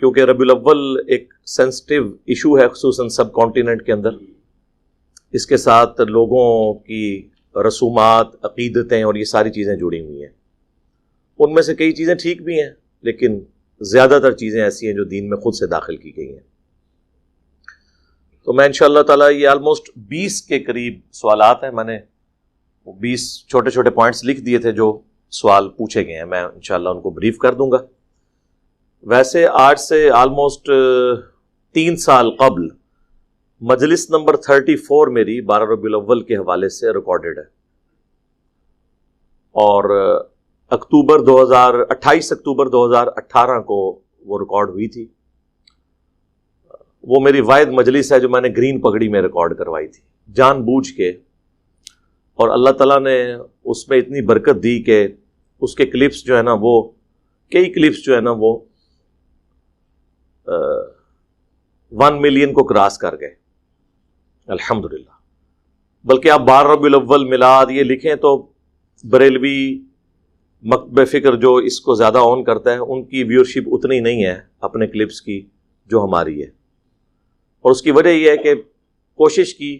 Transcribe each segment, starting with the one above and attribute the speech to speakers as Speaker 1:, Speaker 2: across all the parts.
Speaker 1: کیونکہ ربیع الاول ایک سینسٹیو ایشو ہے خصوصاً سب کانٹیننٹ کے اندر. اس کے ساتھ لوگوں کی رسومات، عقیدتیں اور یہ ساری چیزیں جڑی ہوئی ہیں. ان میں سے کئی چیزیں ٹھیک بھی ہیں لیکن زیادہ تر چیزیں ایسی ہیں جو دین میں خود سے داخل کی گئی ہیں. تو میں انشاءاللہ تعالیٰ یہ آلموسٹ 20 کے قریب سوالات ہیں. میں نے 20 چھوٹے چھوٹے پوائنٹس لکھ دیے تھے جو سوال پوچھے گئے ہیں. میں انشاءاللہ ان کو بریف کر دوں گا. ویسے آج سے آلموسٹ 3 سال قبل مجلس نمبر 34 میری 12 ربیع الاول کے حوالے سے ریکارڈڈ ہے، اور 28 اکتوبر 2018 کو وہ ریکارڈ ہوئی تھی. وہ میری واحد مجلس ہے جو میں نے گرین پگڑی میں ریکارڈ کروائی تھی جان بوجھ کے، اور اللہ تعالیٰ نے اس میں اتنی برکت دی کہ اس کے کلپس جو ہے نا، وہ کئی کلپس جو ہے نا وہ 1 ملین کو کراس کر گئے الحمدللہ. بلکہ آپ 12 ربیع الاول میلاد یہ لکھیں تو بریلوی مکتب فکر جو اس کو زیادہ آن کرتا ہے ان کی ویورشپ اتنی نہیں ہے اپنے کلپس کی جو ہماری ہے. اور اس کی وجہ یہ ہے کہ کوشش کی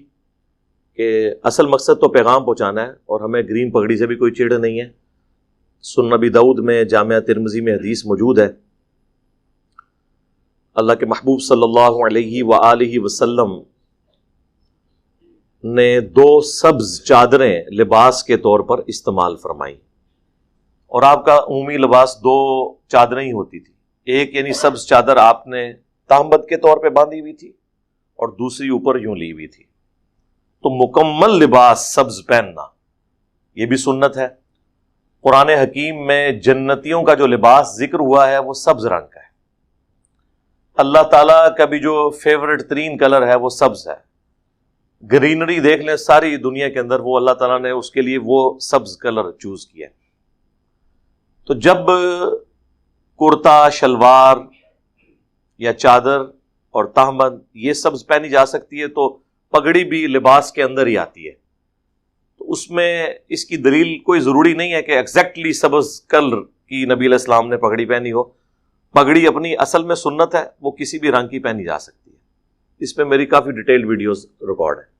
Speaker 1: کہ اصل مقصد تو پیغام پہنچانا ہے، اور ہمیں گرین پگڑی سے بھی کوئی چڑ نہیں ہے. سنن ابی داؤد میں، جامعہ ترمذی میں حدیث موجود ہے. اللہ کے محبوب صلی اللہ علیہ وآلہ وسلم نے 2 سبز چادریں لباس کے طور پر استعمال فرمائیں، اور آپ کا عمومی لباس 2 چادریں ہی ہوتی تھی. ایک یعنی سبز چادر آپ نے تہمت کے طور پہ باندھی ہوئی تھی، اور دوسری اوپر یوں لی ہوئی تھی. تو مکمل لباس سبز پہننا یہ بھی سنت ہے. قرآن حکیم میں جنتیوں کا جو لباس ذکر ہوا ہے وہ سبز رنگ کا ہے. اللہ تعالیٰ کا بھی جو فیورٹ ترین کلر ہے وہ سبز ہے. گرینری دیکھ لیں ساری دنیا کے اندر، وہ اللہ تعالیٰ نے اس کے لیے وہ سبز کلر چوز کیا. تو جب کرتا، شلوار یا چادر اور تہمد یہ سبز پہنی جا سکتی ہے، تو پگڑی بھی لباس کے اندر ہی آتی ہے. تو اس میں اس کی دلیل کوئی ضروری نہیں ہے کہ ایگزیکٹلی سبز کلر کی نبی علیہ السلام نے پگڑی پہنی ہو. پگڑی اپنی اصل میں سنت ہے، وہ کسی بھی رنگ کی پہنی جا سکتی ہے. اس پہ میری کافی ڈیٹیلڈ ویڈیوز ریکارڈ ہیں.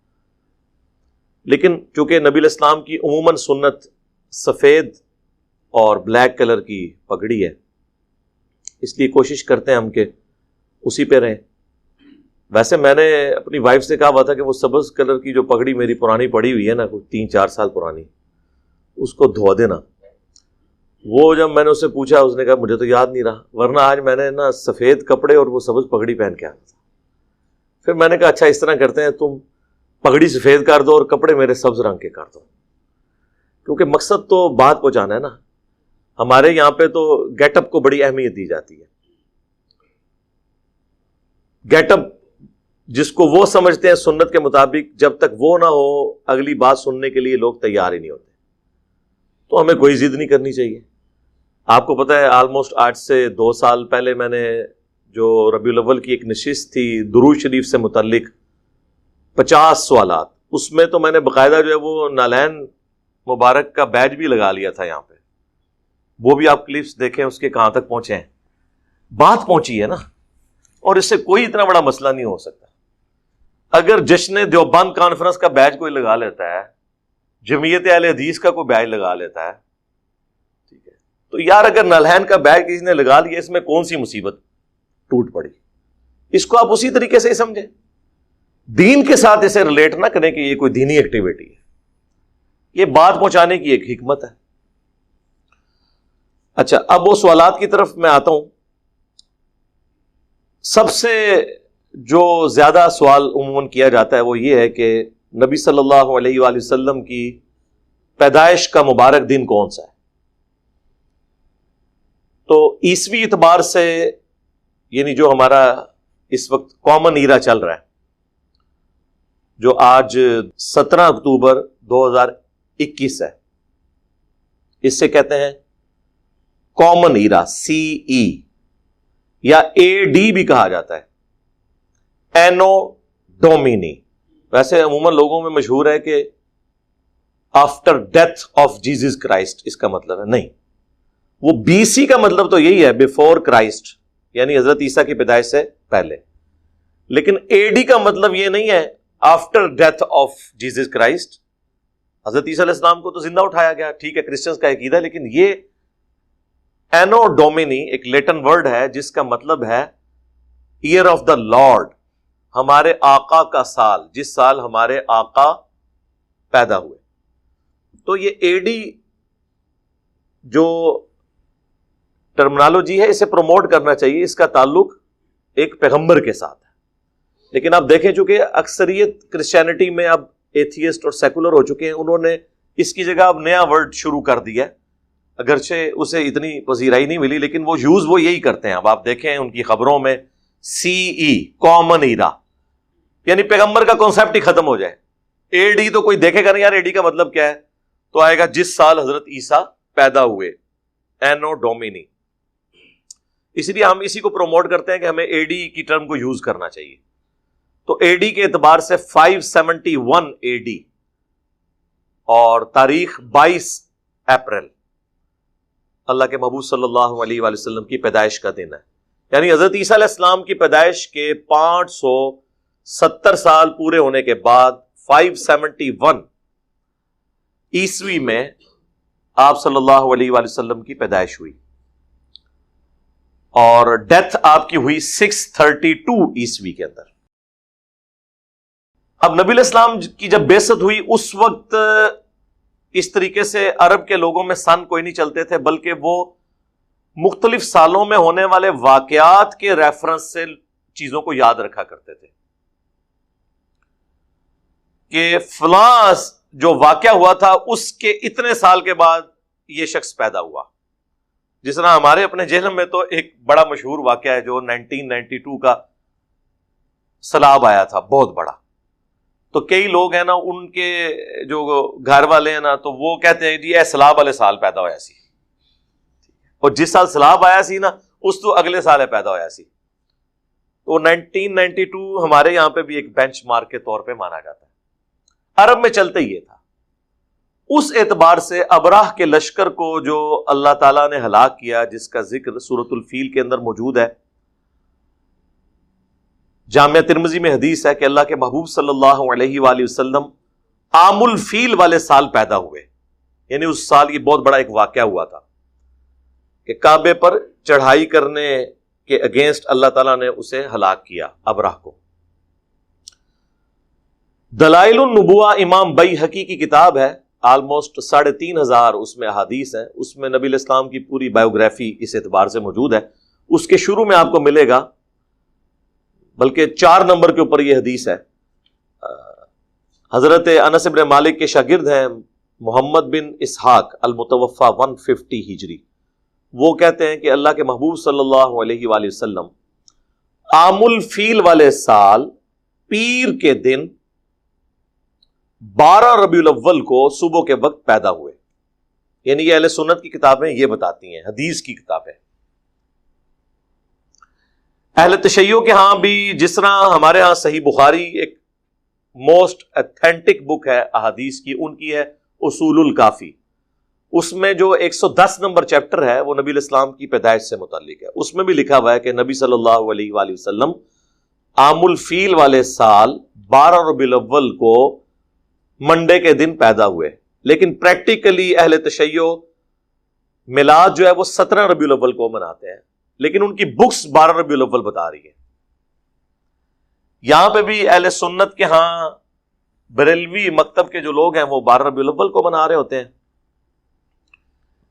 Speaker 1: لیکن چونکہ نبی علیہ السلام کی عموماً سنت سفید اور بلیک کلر کی پگڑی ہے، اس لیے کوشش کرتے ہیں ہم کہ اسی پہ رہیں. ویسے میں نے اپنی وائف سے کہا ہوا تھا کہ وہ سبز کلر کی جو پگڑی میری پرانی پڑی ہوئی ہے نا، کوئی 3-4 سال پرانی، اس کو دھو دینا. وہ جب میں نے اس سے پوچھا، اس نے کہا مجھے تو یاد نہیں رہا، ورنہ آج میں نے نا سفید کپڑے اور وہ سبز پگڑی پہن کے آیا تھا. پھر میں نے کہا اچھا اس طرح کرتے ہیں، تم پگڑی سفید کر دو اور کپڑے میرے سبز رنگ کے کر دو، کیونکہ مقصد تو بات پہنچانا ہے نا. ہمارے یہاں پہ تو گیٹ اپ کو بڑی اہمیت دی جاتی ہے. گیٹ اپ جس کو وہ سمجھتے ہیں سنت کے مطابق، جب تک وہ نہ ہو اگلی بات سننے کے لیے لوگ تیار ہی نہیں ہوتے. تو ہمیں کوئی ضد نہیں کرنی چاہیے. آپ کو پتہ ہے آلموسٹ آج سے 2 سال پہلے میں نے جو ربیع الاول کی ایک نشست تھی درود شریف سے متعلق 50 سوالات، اس میں تو میں نے باقاعدہ جو ہے وہ نالین مبارک کا بیج بھی لگا لیا تھا یہاں پہ. وہ بھی آپ کلپس دیکھیں اس کے کہاں تک پہنچے ہیں. بات پہنچی ہے نا، اور اس سے کوئی اتنا بڑا مسئلہ نہیں ہو سکتا. اگر جشن دیوبند کانفرنس کا بیج کوئی لگا لیتا ہے، جمعیت اہل حدیث کا کوئی بیج لگا لیتا ہے، ٹھیک ہے، تو یار اگر نالہین کا بیج کسی نے لگا لیا، اس میں کون سی مصیبت ٹوٹ پڑی؟ اس کو آپ اسی طریقے سے ہی سمجھیں. دین کے ساتھ اسے ریلیٹ نہ کریں کہ یہ کوئی دینی ایکٹیویٹی ہے. یہ بات پہنچانے کی ایک حکمت ہے. اچھا، اب وہ سوالات کی طرف میں آتا ہوں. سب سے جو زیادہ سوال عموماً کیا جاتا ہے وہ یہ ہے کہ نبی صلی اللہ علیہ وآلہ وسلم کی پیدائش کا مبارک دن کون سا ہے؟ تو عیسوی اعتبار سے، یعنی جو ہمارا اس وقت کامن ایرا چل رہا ہے، جو آج 17 اکتوبر 2021 ہے، اس سے کہتے ہیں کامن ایرا، CE یا AD بھی کہا جاتا ہے، اینو ڈومینی. ویسے عموماً لوگوں میں مشہور ہے کہ after death of Jesus Christ اس کا مطلب ہے. نہیں، وہ BC کا مطلب تو یہی ہے، بیفور کرائسٹ. یعنی حضرت عیسیٰ کی پیدائش سے پہلے. لیکن اے ڈی کا مطلب یہ نہیں ہے after death of Jesus Christ. حضرت عیسیٰ علیہ السلام کو تو زندہ اٹھایا گیا, ٹھیک ہے, کرسچنز کا عقیدہ, لیکن یہ اینو ڈومینی ایک لیٹن ورڈ ہے جس کا مطلب ہے ایئر آف دا لارڈ, ہمارے آقا کا سال, جس سال ہمارے آقا پیدا ہوئے. تو یہ اے ڈی جو ٹرمنالوجی ہے اسے پروموٹ کرنا چاہیے, اس کا تعلق ایک پیغمبر کے ساتھ ہے. لیکن آپ دیکھیں چونکہ اکثریت کرسچینٹی میں اب ایتھیسٹ اور سیکولر ہو چکے ہیں, انہوں نے اس کی جگہ اب نیا ورڈ شروع کر دیا, اگرچہ اسے اتنی پذیرائی نہیں ملی, لیکن وہ یوز وہ یہی کرتے ہیں. اب آپ دیکھیں ان کی خبروں میں CE کامن ایرا, یعنی پیغمبر کا کانسیپٹ ہی ختم ہو جائے. اے ڈی تو کوئی دیکھے گا نہیں یار اے ڈی کا مطلب کیا ہے, تو آئے گا جس سال حضرت عیسیٰ پیدا ہوئے, اینو ڈومینی. اس لیے ہم اسی کو پروموٹ کرتے ہیں کہ ہمیں اے ڈی کی ٹرم کو یوز کرنا چاہیے. تو اے ڈی کے اعتبار سے 571 اے ڈی اور تاریخ 22 اپریل اللہ کے محبوب صلی اللہ علیہ وآلہ وسلم کی پیدائش کا دن ہے. یعنی حضرت عیسیٰ علیہ السلام کی پیدائش کے 570 سال پورے ہونے کے بعد 571 عیسوی میں آپ صلی اللہ علیہ وآلہ وسلم کی پیدائش ہوئی, اور ڈیتھ آپ کی ہوئی 632 عیسوی کے اندر. اب نبی علیہ السلام کی جب بعثت ہوئی اس وقت اس طریقے سے عرب کے لوگوں میں سن کوئی نہیں چلتے تھے, بلکہ وہ مختلف سالوں میں ہونے والے واقعات کے ریفرنس سے چیزوں کو یاد رکھا کرتے تھے کہ فلاں جو واقعہ ہوا تھا اس کے اتنے سال کے بعد یہ شخص پیدا ہوا. جس طرح ہمارے اپنے ذہن میں تو ایک بڑا مشہور واقعہ ہے جو 1992 کا سیلاب آیا تھا, بہت بڑا. تو کئی لوگ ہیں نا, ان کے جو گھر والے ہیں نا, تو وہ کہتے ہیں جی اے سیلاب والے سال پیدا ہوا سی, اور جس سال سیلاب آیا سی نا اس تو اگلے سال ہے پیدا ہوا سی. تو 1992 ہمارے یہاں پہ بھی ایک بینچ مارک کے طور پہ مانا جاتا ہے. عرب میں چلتے ہی یہ تھا. اس اعتبار سے ابراہ کے لشکر کو جو اللہ تعالیٰ نے ہلاک کیا, جس کا ذکر سورۃ الفیل کے اندر موجود ہے, جامعہ ترمذی میں حدیث ہے کہ اللہ کے محبوب صلی اللہ علیہ وآلہ وسلم عام الفیل والے سال پیدا ہوئے. یعنی اس سال یہ بہت بڑا ایک واقعہ ہوا تھا کہ کعبے پر چڑھائی کرنے کے اگینسٹ اللہ تعالیٰ نے اسے ہلاک کیا, ابراہ کو. دلائل النبوہ امام بیہقی کی کتاب ہے, آلموسٹ 3500 اس میں احادیث ہیں. اس میں نبی علیہ السلام کی پوری بایوگرافی اس اعتبار سے موجود ہے. اس کے شروع میں آپ کو ملے گا, بلکہ 4 نمبر کے اوپر یہ حدیث ہے. حضرت انس بن مالک کے شاگرد ہیں محمد بن اسحاق المتوفى 150 ہجری. وہ کہتے ہیں کہ اللہ کے محبوب صلی اللہ علیہ وآلہ وسلم عام الفیل والے سال پیر کے دن 12 ربیع الاول کو صبح کے وقت پیدا ہوئے. یعنی یہ اہل سنت کی کتابیں یہ بتاتی ہیں, حدیث کی کتابیں. اہل تشیع کے ہاں بھی, جس طرح ہمارے ہاں صحیح بخاری ایک موسٹ اتھینٹک بک ہے احادیث کی, ان کی ہے اصول الکافی. اس میں جو 110 نمبر چیپٹر ہے وہ نبی علیہ السلام کی پیدائش سے متعلق ہے. اس میں بھی لکھا ہوا ہے کہ نبی صلی اللہ علیہ وآلہ وسلم عام الفیل والے سال 12 ربیع الاول کو منڈے کے دن پیدا ہوئے. لیکن پریکٹیکلی اہل تشیع میلاد جو ہے وہ 17 ربیع الاول کو مناتے ہیں, لیکن ان کی بکس 12 ربیع الاول بتا رہی ہے. یہاں پہ بھی اہل سنت کے ہاں بریلوی مکتب کے جو لوگ ہیں وہ 12 ربیع الاول کو منا رہے ہوتے ہیں.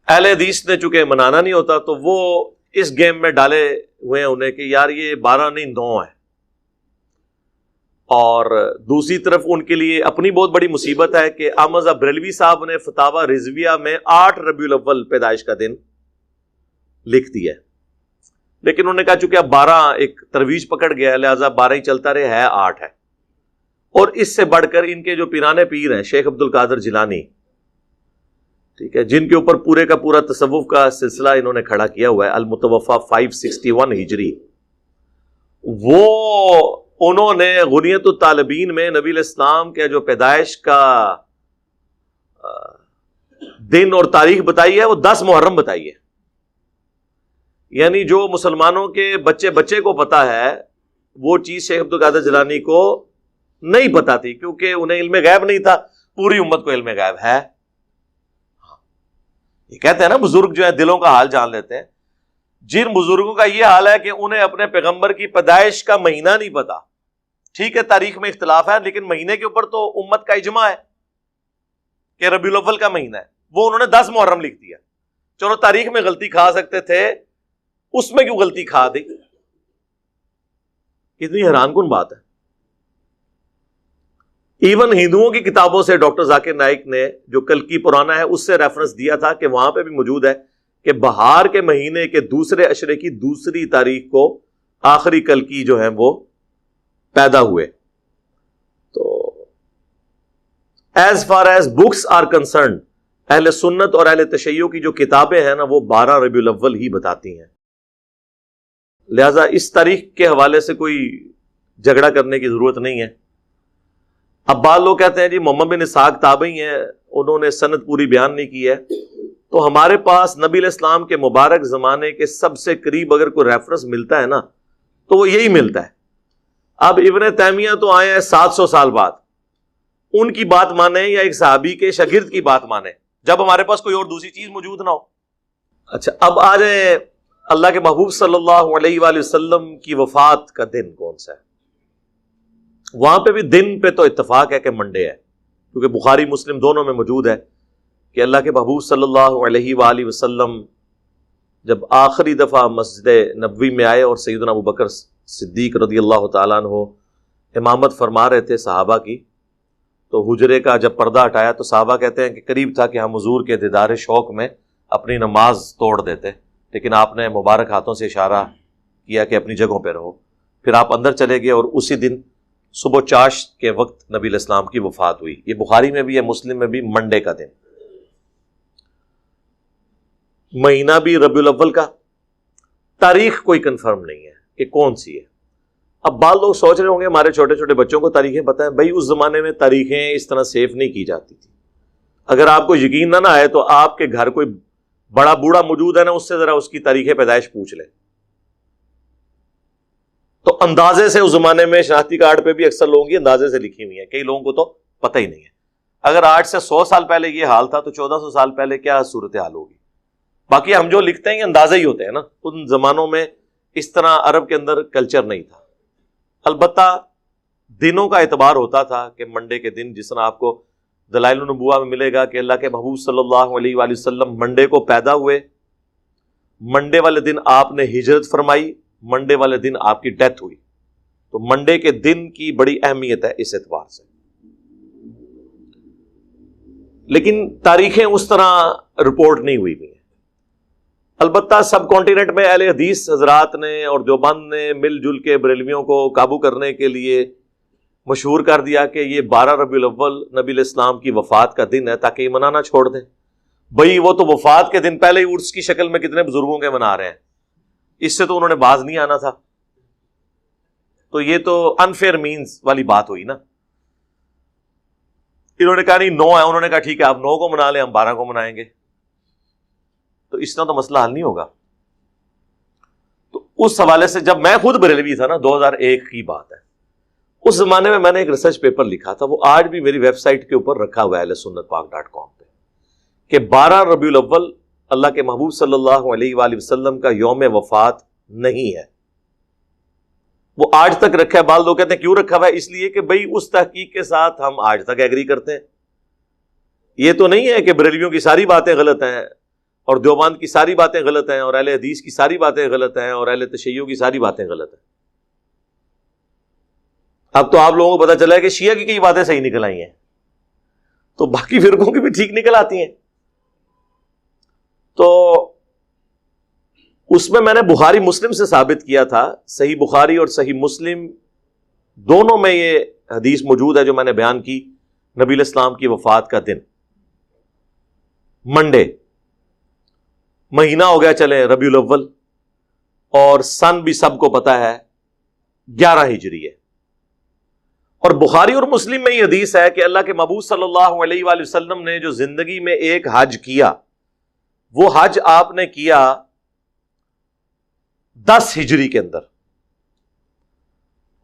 Speaker 1: اہل حدیث نے چونکہ منانا نہیں ہوتا تو وہ اس گیم میں ڈالے ہوئے ہیں انہیں کہ یار یہ 12 نہیں 9 ہے. اور دوسری طرف ان کے لیے اپنی بہت بڑی مصیبت ہے کہ احمد بریلوی صاحب نے فتاوی رضویہ میں 8 ربیع الاول پیدائش کا دن لکھ دیا ہے. لیکن انہوں نے کہا چونکہ اب 12 ایک ترویج پکڑ گیا ہے, لہٰذا 12 ہی چلتا رہے, ہے 8 ہے. اور اس سے بڑھ کر ان کے جو پیرانے پیر ہیں شیخ عبد القادر جیلانی, ٹھیک ہے, جن کے اوپر پورے کا پورا تصوف کا سلسلہ انہوں نے کھڑا کیا ہوا ہے, المتوفى 561 ہجری, وہ انہوں نے غنیت الطالبین میں نبی علیہ السلام کے جو پیدائش کا دن اور تاریخ بتائی ہے وہ 10 محرم بتائی ہے. یعنی جو مسلمانوں کے بچے بچے کو پتا ہے وہ چیز شیخ عبد القادر جیلانی کو نہیں پتا تھی، کیونکہ انہیں علم غیب نہیں تھا، پوری امت کو علم غیب ہے۔ یہ کہتے ہیں نا بزرگ جو ہیں دلوں کا حال جان لیتے ہیں، جن بزرگوں کا یہ حال ہے کہ انہیں اپنے پیغمبر کی پیدائش کا مہینہ نہیں پتا، ٹھیک ہے تاریخ میں اختلاف ہے لیکن مہینے کے اوپر تو امت کا اجماع ہے کہ ربیع الاول کا مہینہ ہے، وہ انہوں نے 10 محرم لکھ دیا۔ چلو تاریخ میں غلطی کھا سکتے تھے، اس میں کیوں غلطی کھا دی؟ کتنی حیران کن بات ہے۔ ایون ہندوؤں کی کتابوں سے ڈاکٹر ذاکر نائک نے جو کلکی پرانا ہے اس سے ریفرنس دیا تھا کہ وہاں پہ بھی موجود ہے کہ بہار کے مہینے کے دوسرے عشرے کی 2 تاریخ کو آخری کلکی جو ہیں وہ پیدا ہوئے۔ تو as far as books are concerned, اہل سنت اور اہل تشیع کی جو کتابیں ہیں نا وہ 12 ربیع الاول ہی بتاتی ہیں، لہذا اس تاریخ کے حوالے سے کوئی جھگڑا کرنے کی ضرورت نہیں ہے۔ اب بعض لوگ کہتے ہیں جی محمد بن اسحاق تابعی ہیں، انہوں نے سند پوری بیان نہیں کی ہے، تو ہمارے پاس نبی علیہ السلام کے مبارک زمانے کے سب سے قریب اگر کوئی ریفرنس ملتا ہے نا تو وہ یہی ملتا ہے۔ اب ابن تیمیہ تو آئے ہیں 700 سال بعد، ان کی بات مانیں یا ایک صحابی کے شاگرد کی بات مانیں جب ہمارے پاس کوئی اور دوسری چیز موجود نہ ہو۔ اچھا اب آ جائیں اللہ کے محبوب صلی اللہ علیہ وآلہ وسلم کی وفات کا دن کون سا ہے؟ وہاں پہ بھی دن پہ تو اتفاق ہے کہ منڈے ہے، کیونکہ بخاری مسلم دونوں میں موجود ہے کہ اللہ کے محبوب صلی اللہ علیہ وآلہ وسلم جب آخری دفعہ مسجد نبوی میں آئے اور سیدنا ابوبکر صدیق رضی اللہ تعالیٰ عنہ امامت فرما رہے تھے صحابہ کی، تو حجرے کا جب پردہ ہٹایا تو صحابہ کہتے ہیں کہ قریب تھا کہ ہم حضور کے دیدار شوق میں اپنی نماز توڑ دیتے، لیکن آپ نے مبارک ہاتھوں سے اشارہ کیا کہ اپنی جگہوں پہ رہو۔ پھر آپ اندر چلے گئے اور اسی دن صبح چاشت کے وقت نبی علیہ السلام کی وفات ہوئی۔ یہ بخاری میں بھی ہے، مسلم میں بھی، منڈے کا دن۔ مہینہ بھی ربیع الاول کا، تاریخ کوئی کنفرم نہیں ہے کہ کون سی ہے۔ اب بعض لوگ سوچ رہے ہوں گے ہمارے چھوٹے چھوٹے بچوں کو تاریخیں پتہ ہیں، بھائی اس زمانے میں تاریخیں اس طرح سیف نہیں کی جاتی تھی۔ اگر آپ کو یقین نہ آئے تو آپ کے گھر کوئی بڑا بوڑھا موجود ہے نا، اس سے ذرا اس کی تاریخ پیدائش پوچھ لیں، تو اندازے سے اس زمانے میں شناختی کارڈ پہ بھی اکثر لوگوں کی اندازے سے لکھی ہوئی ہیں، کئی لوگوں کو تو پتہ ہی نہیں ہے۔ اگر آج سے 100 سال پہلے یہ حال تھا تو 1400 سال پہلے کیا صورتحال ہوگی؟ باقی ہم جو لکھتے ہیں یہ اندازے ہی ہوتے ہیں نا، ان زمانوں میں اس طرح عرب کے اندر کلچر نہیں تھا۔ البتہ دنوں کا اعتبار ہوتا تھا کہ منڈے کے دن، جس طرح آپ کو دلائل النبوہ میں ملے گا کہ اللہ کے محبوب صلی اللہ علیہ وآلہ وسلم منڈے کو پیدا ہوئے، منڈے والے دن آپ نے ہجرت فرمائی، منڈے والے دن آپ کی ڈیتھ ہوئی، تو منڈے کے دن کی بڑی اہمیت ہے اس اعتبار سے۔ لیکن تاریخیں اس طرح رپورٹ نہیں ہوئی ہیں۔ البتہ سب کانٹیننٹ میں اہل حدیث حضرات نے اور دیوبند نے مل جل کے بریلویوں کو قابو کرنے کے لیے مشہور کر دیا کہ یہ 12 ربیع الاول نبی علیہ السلام کی وفات کا دن ہے، تاکہ یہ منانا چھوڑ دیں۔ بھئی وہ تو وفات کے دن پہلے ہی عرس کی شکل میں کتنے بزرگوں کے منا رہے ہیں، اس سے تو انہوں نے باز نہیں آنا تھا۔ تو یہ تو انفیئر مینز والی بات ہوئی نا۔ انہوں نے کہا نہیں 9 ہے، انہوں نے کہا ٹھیک ہے آپ 9 کو منا لیں، ہم 12 کو منائیں گے، تو اس طرح تو مسئلہ حل نہیں ہوگا۔ تو اس حوالے سے جب میں خود بریلوی تھا نا، 2001 کی بات ہے، اس زمانے میں نے ایک ریسرچ پیپر لکھا تھا، وہ آج بھی میری ویب سائٹ کے اوپر رکھا ہوا ہے ahlsunnatpak.com پہ، کہ 12 ربیع الاول اللہ کے محبوب صلی اللہ علیہ وآلہ وسلم کا یوم وفات نہیں ہے۔ وہ آج تک رکھا ہے۔ بعض لوگ کہتے ہیں کیوں رکھا ہوا ہے؟ اس لیے کہ بھئی اس تحقیق کے ساتھ ہم آج تک ایگری کرتے ہیں۔ یہ تو نہیں ہے کہ بریلویوں کی ساری باتیں غلط ہیں اور دیوبند کی ساری باتیں غلط ہیں اور اہل حدیث کی ساری باتیں غلط ہیں اور اہل تشیع کی ساری باتیں غلط ہیں۔ اب تو آپ لوگوں کو پتہ چلا ہے کہ شیعہ کی کئی باتیں صحیح نکل آئی ہیں، تو باقی فرقوں کی بھی ٹھیک نکل آتی ہیں۔ تو اس میں نے بخاری مسلم سے ثابت کیا تھا، صحیح بخاری اور صحیح مسلم دونوں میں یہ حدیث موجود ہے جو میں نے بیان کی، نبی علیہ السلام کی وفات کا دن منڈے، مہینہ ہو گیا چلے ربیع الاول، اور سن بھی سب کو پتا ہے 11 ہجری ہے۔ اور بخاری اور مسلم میں یہ حدیث ہے کہ اللہ کے محبوب صلی اللہ علیہ وآلہ وسلم نے جو زندگی میں ایک حج کیا، وہ حج آپ نے کیا 10 ہجری کے اندر،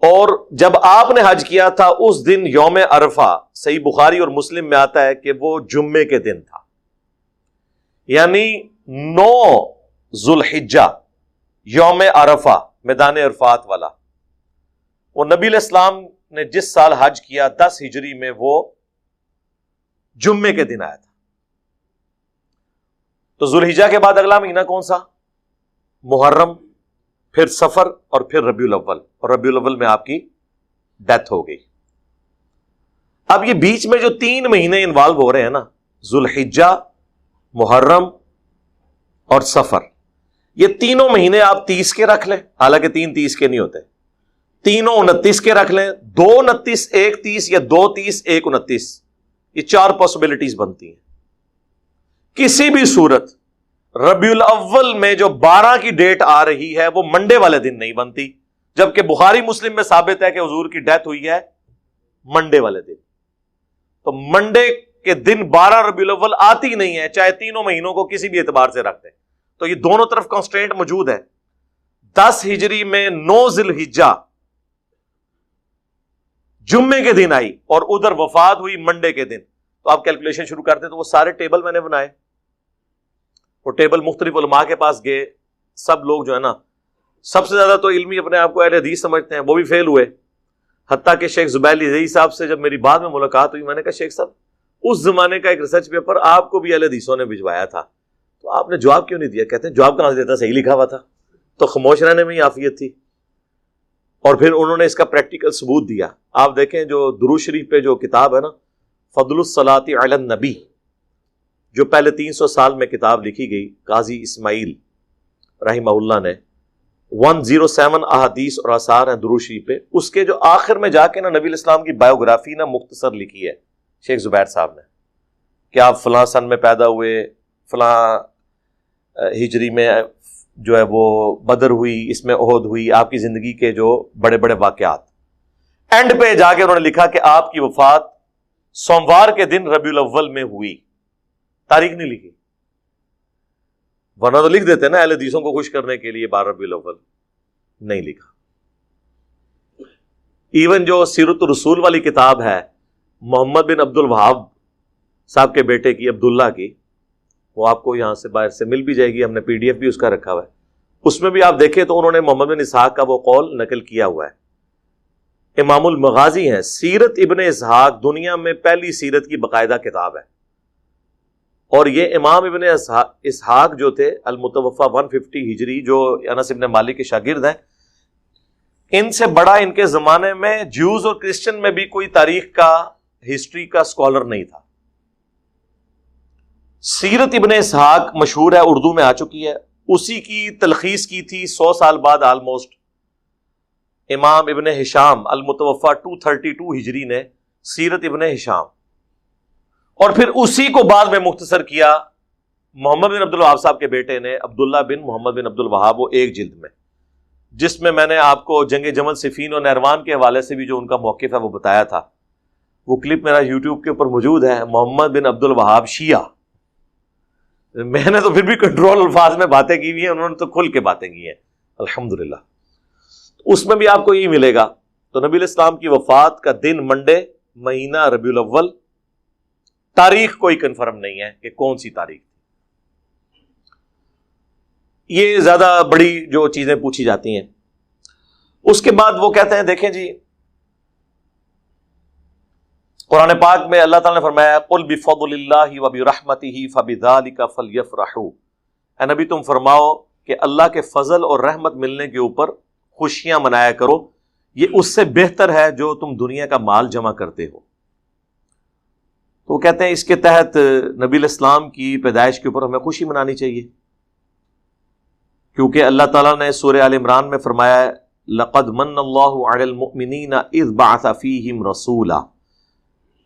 Speaker 1: اور جب آپ نے حج کیا تھا اس دن یوم عرفہ، صحیح بخاری اور مسلم میں آتا ہے کہ وہ جمعے کے دن تھا، یعنی 9 ذوالحجہ یوم عرفہ میدان عرفات والا، وہ نبی علیہ السلام نے جس سال حج کیا 10 ہجری میں وہ جمعے کے دن آیا تھا۔ تو ذوالحجہ کے بعد اگلا مہینہ کون سا؟ محرم، پھر سفر، اور پھر ربیع الاول، اور ربیع الاول میں آپ کی ڈیتھ ہو گئی۔ اب یہ بیچ میں جو 3 مہینے انوالو ہو رہے ہیں نا، ذوالحجہ، محرم اور سفر، یہ تینوں مہینے آپ 30 کے رکھ لیں، حالانکہ 3 30 کے نہیں ہوتے، تینوں 29 کے رکھ لیں، 2 29 1 30 یا 2 30 1 29، یہ 4 پاسبلٹیز بنتی ہیں۔ کسی بھی صورت ربیع الاول میں جو 12 کی ڈیٹ آ رہی ہے وہ منڈے والے دن نہیں بنتی، جبکہ بخاری مسلم میں ثابت ہے کہ حضور کی ڈیتھ ہوئی ہے منڈے والے دن۔ تو منڈے کے دن 12 ربیع الاول آتی نہیں ہے، چاہے تینوں مہینوں کو کسی بھی اعتبار سے رکھ دیں، تو یہ دونوں طرف کانسٹرینٹ موجود ہے۔ 10 ہجری میں 9 ذوالحجہ جمعے کے دن آئی، اور ادھر وفات ہوئی منڈے کے دن، تو آپ کیلکولیشن شروع کرتے ہیں۔ تو وہ سارے ٹیبل میں نے بنائے، وہ ٹیبل مختلف علماء کے پاس گئے، سب لوگ جو ہے نا، سب سے زیادہ تو علمی اپنے آپ کو اہل حدیث سمجھتے ہیں، وہ بھی فیل ہوئے، حتیٰ کہ شیخ زبیر علی صاحب سے جب میری بعد میں ملاقات ہوئی، میں نے کہا شیخ صاحب اس زمانے کا ایک ریسرچ پیپر آپ کو بھی اہل حدیثوں نے بھجوایا تھا، تو آپ نے جواب کیوں نہیں دیا؟ کہتے ہیں جواب کہاں سے دیتا، صحیح لکھا ہوا تھا۔ تو خاموش رہنے میں ہی عافیت تھی، اور پھر انہوں نے اس کا پریکٹیکل ثبوت دیا۔ آپ دیکھیں جو درود شریف پہ جو کتاب ہے نا، فضل الصلاۃ علی النبی، جو پہلے 300 سال میں کتاب لکھی گئی قاضی اسماعیل رحمہ اللہ نے، 107 احادیث اور آثار ہیں درود شریف پہ، اس کے جو آخر میں جا کے نا نبی علیہ السلام کی بایوگرافی نا مختصر لکھی ہے شیخ زبیر صاحب نے، کہ آپ فلاں سن میں پیدا ہوئے، فلاں ہجری میں جو ہے وہ بدر ہوئی، اس میں احد ہوئی، آپ کی زندگی کے جو بڑے بڑے واقعات۔ اینڈ پہ جا کے انہوں نے لکھا کہ آپ کی وفات سوموار کے دن ربیع الاول میں ہوئی، تاریخ نہیں لکھی، ورنہ تو لکھ دیتے نا اہل حدیثوں کو خوش کرنے کے لیے 12 ربیع الاول، نہیں لکھا۔ ایون جو سیرت الرسول والی کتاب ہے محمد بن عبد الوہاب صاحب کے بیٹے کی، عبداللہ کی، وہ آپ کو یہاں سے باہر سے مل بھی جائے گی، ہم نے PDF بھی اس کا رکھا ہوا ہے، اس میں بھی آپ دیکھیں تو انہوں نے محمد بن اسحاق کا وہ قول نقل کیا ہوا ہے۔ امام المغازی ہیں، سیرت ابن اسحاق دنیا میں پہلی سیرت کی باقاعدہ کتاب ہے، اور یہ امام ابن اسحاق جو تھے المتوفا 150 ہجری، جو انس ابن مالک کے شاگرد ہیں، ان سے بڑا ان کے زمانے میں جیوز اور کرسچن میں بھی کوئی تاریخ کا، ہسٹری کا اسکالر نہیں تھا۔ سیرت ابن اسحاق مشہور ہے، اردو میں آ چکی ہے، اسی کی تلخیص کی تھی 100 سال بعد آلموسٹ امام ابن ہشام المتوفا 232 ہجری نے، سیرت ابن ہشام، اور پھر اسی کو بعد میں مختصر کیا محمد بن عبد الوہاب صاحب کے بیٹے نے، عبداللہ بن محمد بن عبد الوہاب، وہ ایک جلد میں، جس میں نے آپ کو جنگ جمل، صفین اور نہروان کے حوالے سے بھی جو ان کا موقف ہے وہ بتایا تھا۔ وہ کلپ میرا یوٹیوب کے اوپر موجود ہے، محمد بن عبد الوہاب شیعہ۔ میں نے تو پھر بھی کنٹرول الفاظ میں باتیں کی ہوئی ہیں، انہوں نے تو کھل کے باتیں کی ہیں الحمدللہ۔ اس میں بھی آپ کو یہ ملے گا۔ تو نبی علیہ السلام کی وفات کا دن منڈے، مہینہ ربیع الاول، تاریخ کوئی کنفرم نہیں ہے کہ کون سی تاریخ۔ یہ زیادہ بڑی جو چیزیں پوچھی جاتی ہیں۔ اس کے بعد وہ کہتے ہیں، دیکھیں جی قرآن پاک میں اللہ تعالیٰ نے فرمایا قُلْ بِفَضْلِ اللَّهِ وَبِرَحْمَتِهِ فَبِذَلِكَ فَلْيَفْرَحُوا، اے نبی تم فرماؤ کہ اللہ کے فضل اور رحمت ملنے کے اوپر خوشیاں منایا کرو، یہ اس سے بہتر ہے جو تم دنیا کا مال جمع کرتے ہو۔ تو وہ کہتے ہیں اس کے تحت نبی علیہ السلام کی پیدائش کے اوپر ہمیں خوشی منانی چاہیے، کیونکہ اللہ تعالیٰ نے سورہ آل عمران میں فرمایا لَقَدْ مَنَّ اللَّهُ عَلَى الْمُؤْمِنِينَ إِذْ بَعَثَ فِيهِمْ رَسُولًا،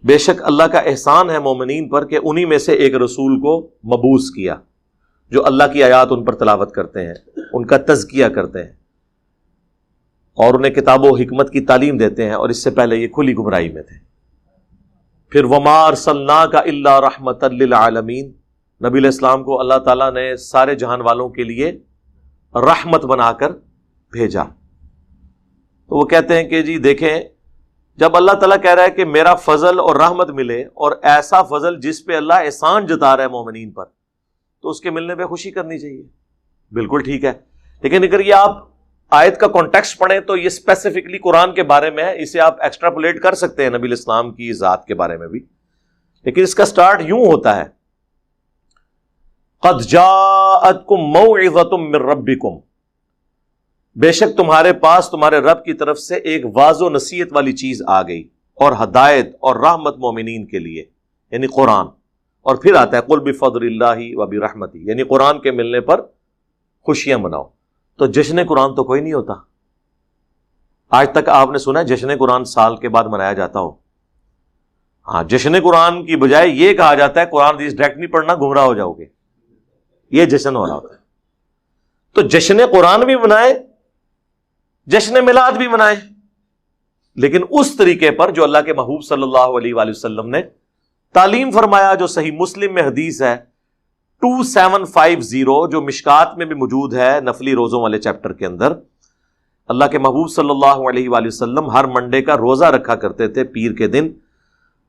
Speaker 1: بے شک اللہ کا احسان ہے مومنین پر کہ انہی میں سے ایک رسول کو مبعوث کیا، جو اللہ کی آیات ان پر تلاوت کرتے ہیں، ان کا تزکیہ کرتے ہیں، اور انہیں کتاب و حکمت کی تعلیم دیتے ہیں، اور اس سے پہلے یہ کھلی گمراہی میں تھے۔ پھر وَمَا أَرْسَلْنَاكَ إِلَّا رَحْمَةً لِّلْعَالَمِينَ، نبی علیہ السلام کو اللہ تعالیٰ نے سارے جہان والوں کے لیے رحمت بنا کر بھیجا۔ تو وہ کہتے ہیں کہ جی دیکھیں، جب اللہ تعالیٰ کہہ رہا ہے کہ میرا فضل اور رحمت ملے، اور ایسا فضل جس پہ اللہ احسان جتا رہا ہے مومنین پر، تو اس کے ملنے پہ خوشی کرنی چاہیے۔ بالکل ٹھیک ہے، لیکن اگر یہ آپ آیت کا کانٹیکسٹ پڑھیں تو یہ اسپیسیفکلی قرآن کے بارے میں ہے، اسے آپ ایکسٹراپولیٹ کر سکتے ہیں نبی الاسلام کی ذات کے بارے میں بھی، لیکن اس کا سٹارٹ یوں ہوتا ہے، قد جاءتکم موعظۃ من ربکم، بے شک تمہارے پاس تمہارے رب کی طرف سے ایک واضح و نصیحت والی چیز آ گئی، اور ہدایت اور رحمت مومنین کے لیے، یعنی قرآن۔ اور پھر آتا ہے قل بفضل اللہ وبرحمتہ، یعنی قرآن کے ملنے پر خوشیاں مناؤ۔ تو جشن قرآن تو کوئی نہیں ہوتا۔ آج تک آپ نے سنا ہے جشن قرآن سال کے بعد منایا جاتا ہو؟ ہاں، جشن قرآن کی بجائے یہ کہا جاتا ہے قرآن حدیث ڈائریکٹ نہیں پڑھنا، گمراہ ہو جاؤ گے، یہ جشن ہو رہا ہوتا ہے۔ تو جشن قرآن بھی منائے، جشن میلاد بھی منائے، لیکن اس طریقے پر جو اللہ کے محبوب صلی اللہ علیہ وآلہ وسلم نے تعلیم فرمایا، جو صحیح مسلم میں حدیث ہے 2750، جو مشکات میں بھی موجود ہے نفلی روزوں والے چیپٹر کے اندر۔ اللہ کے محبوب صلی اللہ علیہ وآلہ وسلم ہر منڈے کا روزہ رکھا کرتے تھے، پیر کے دن۔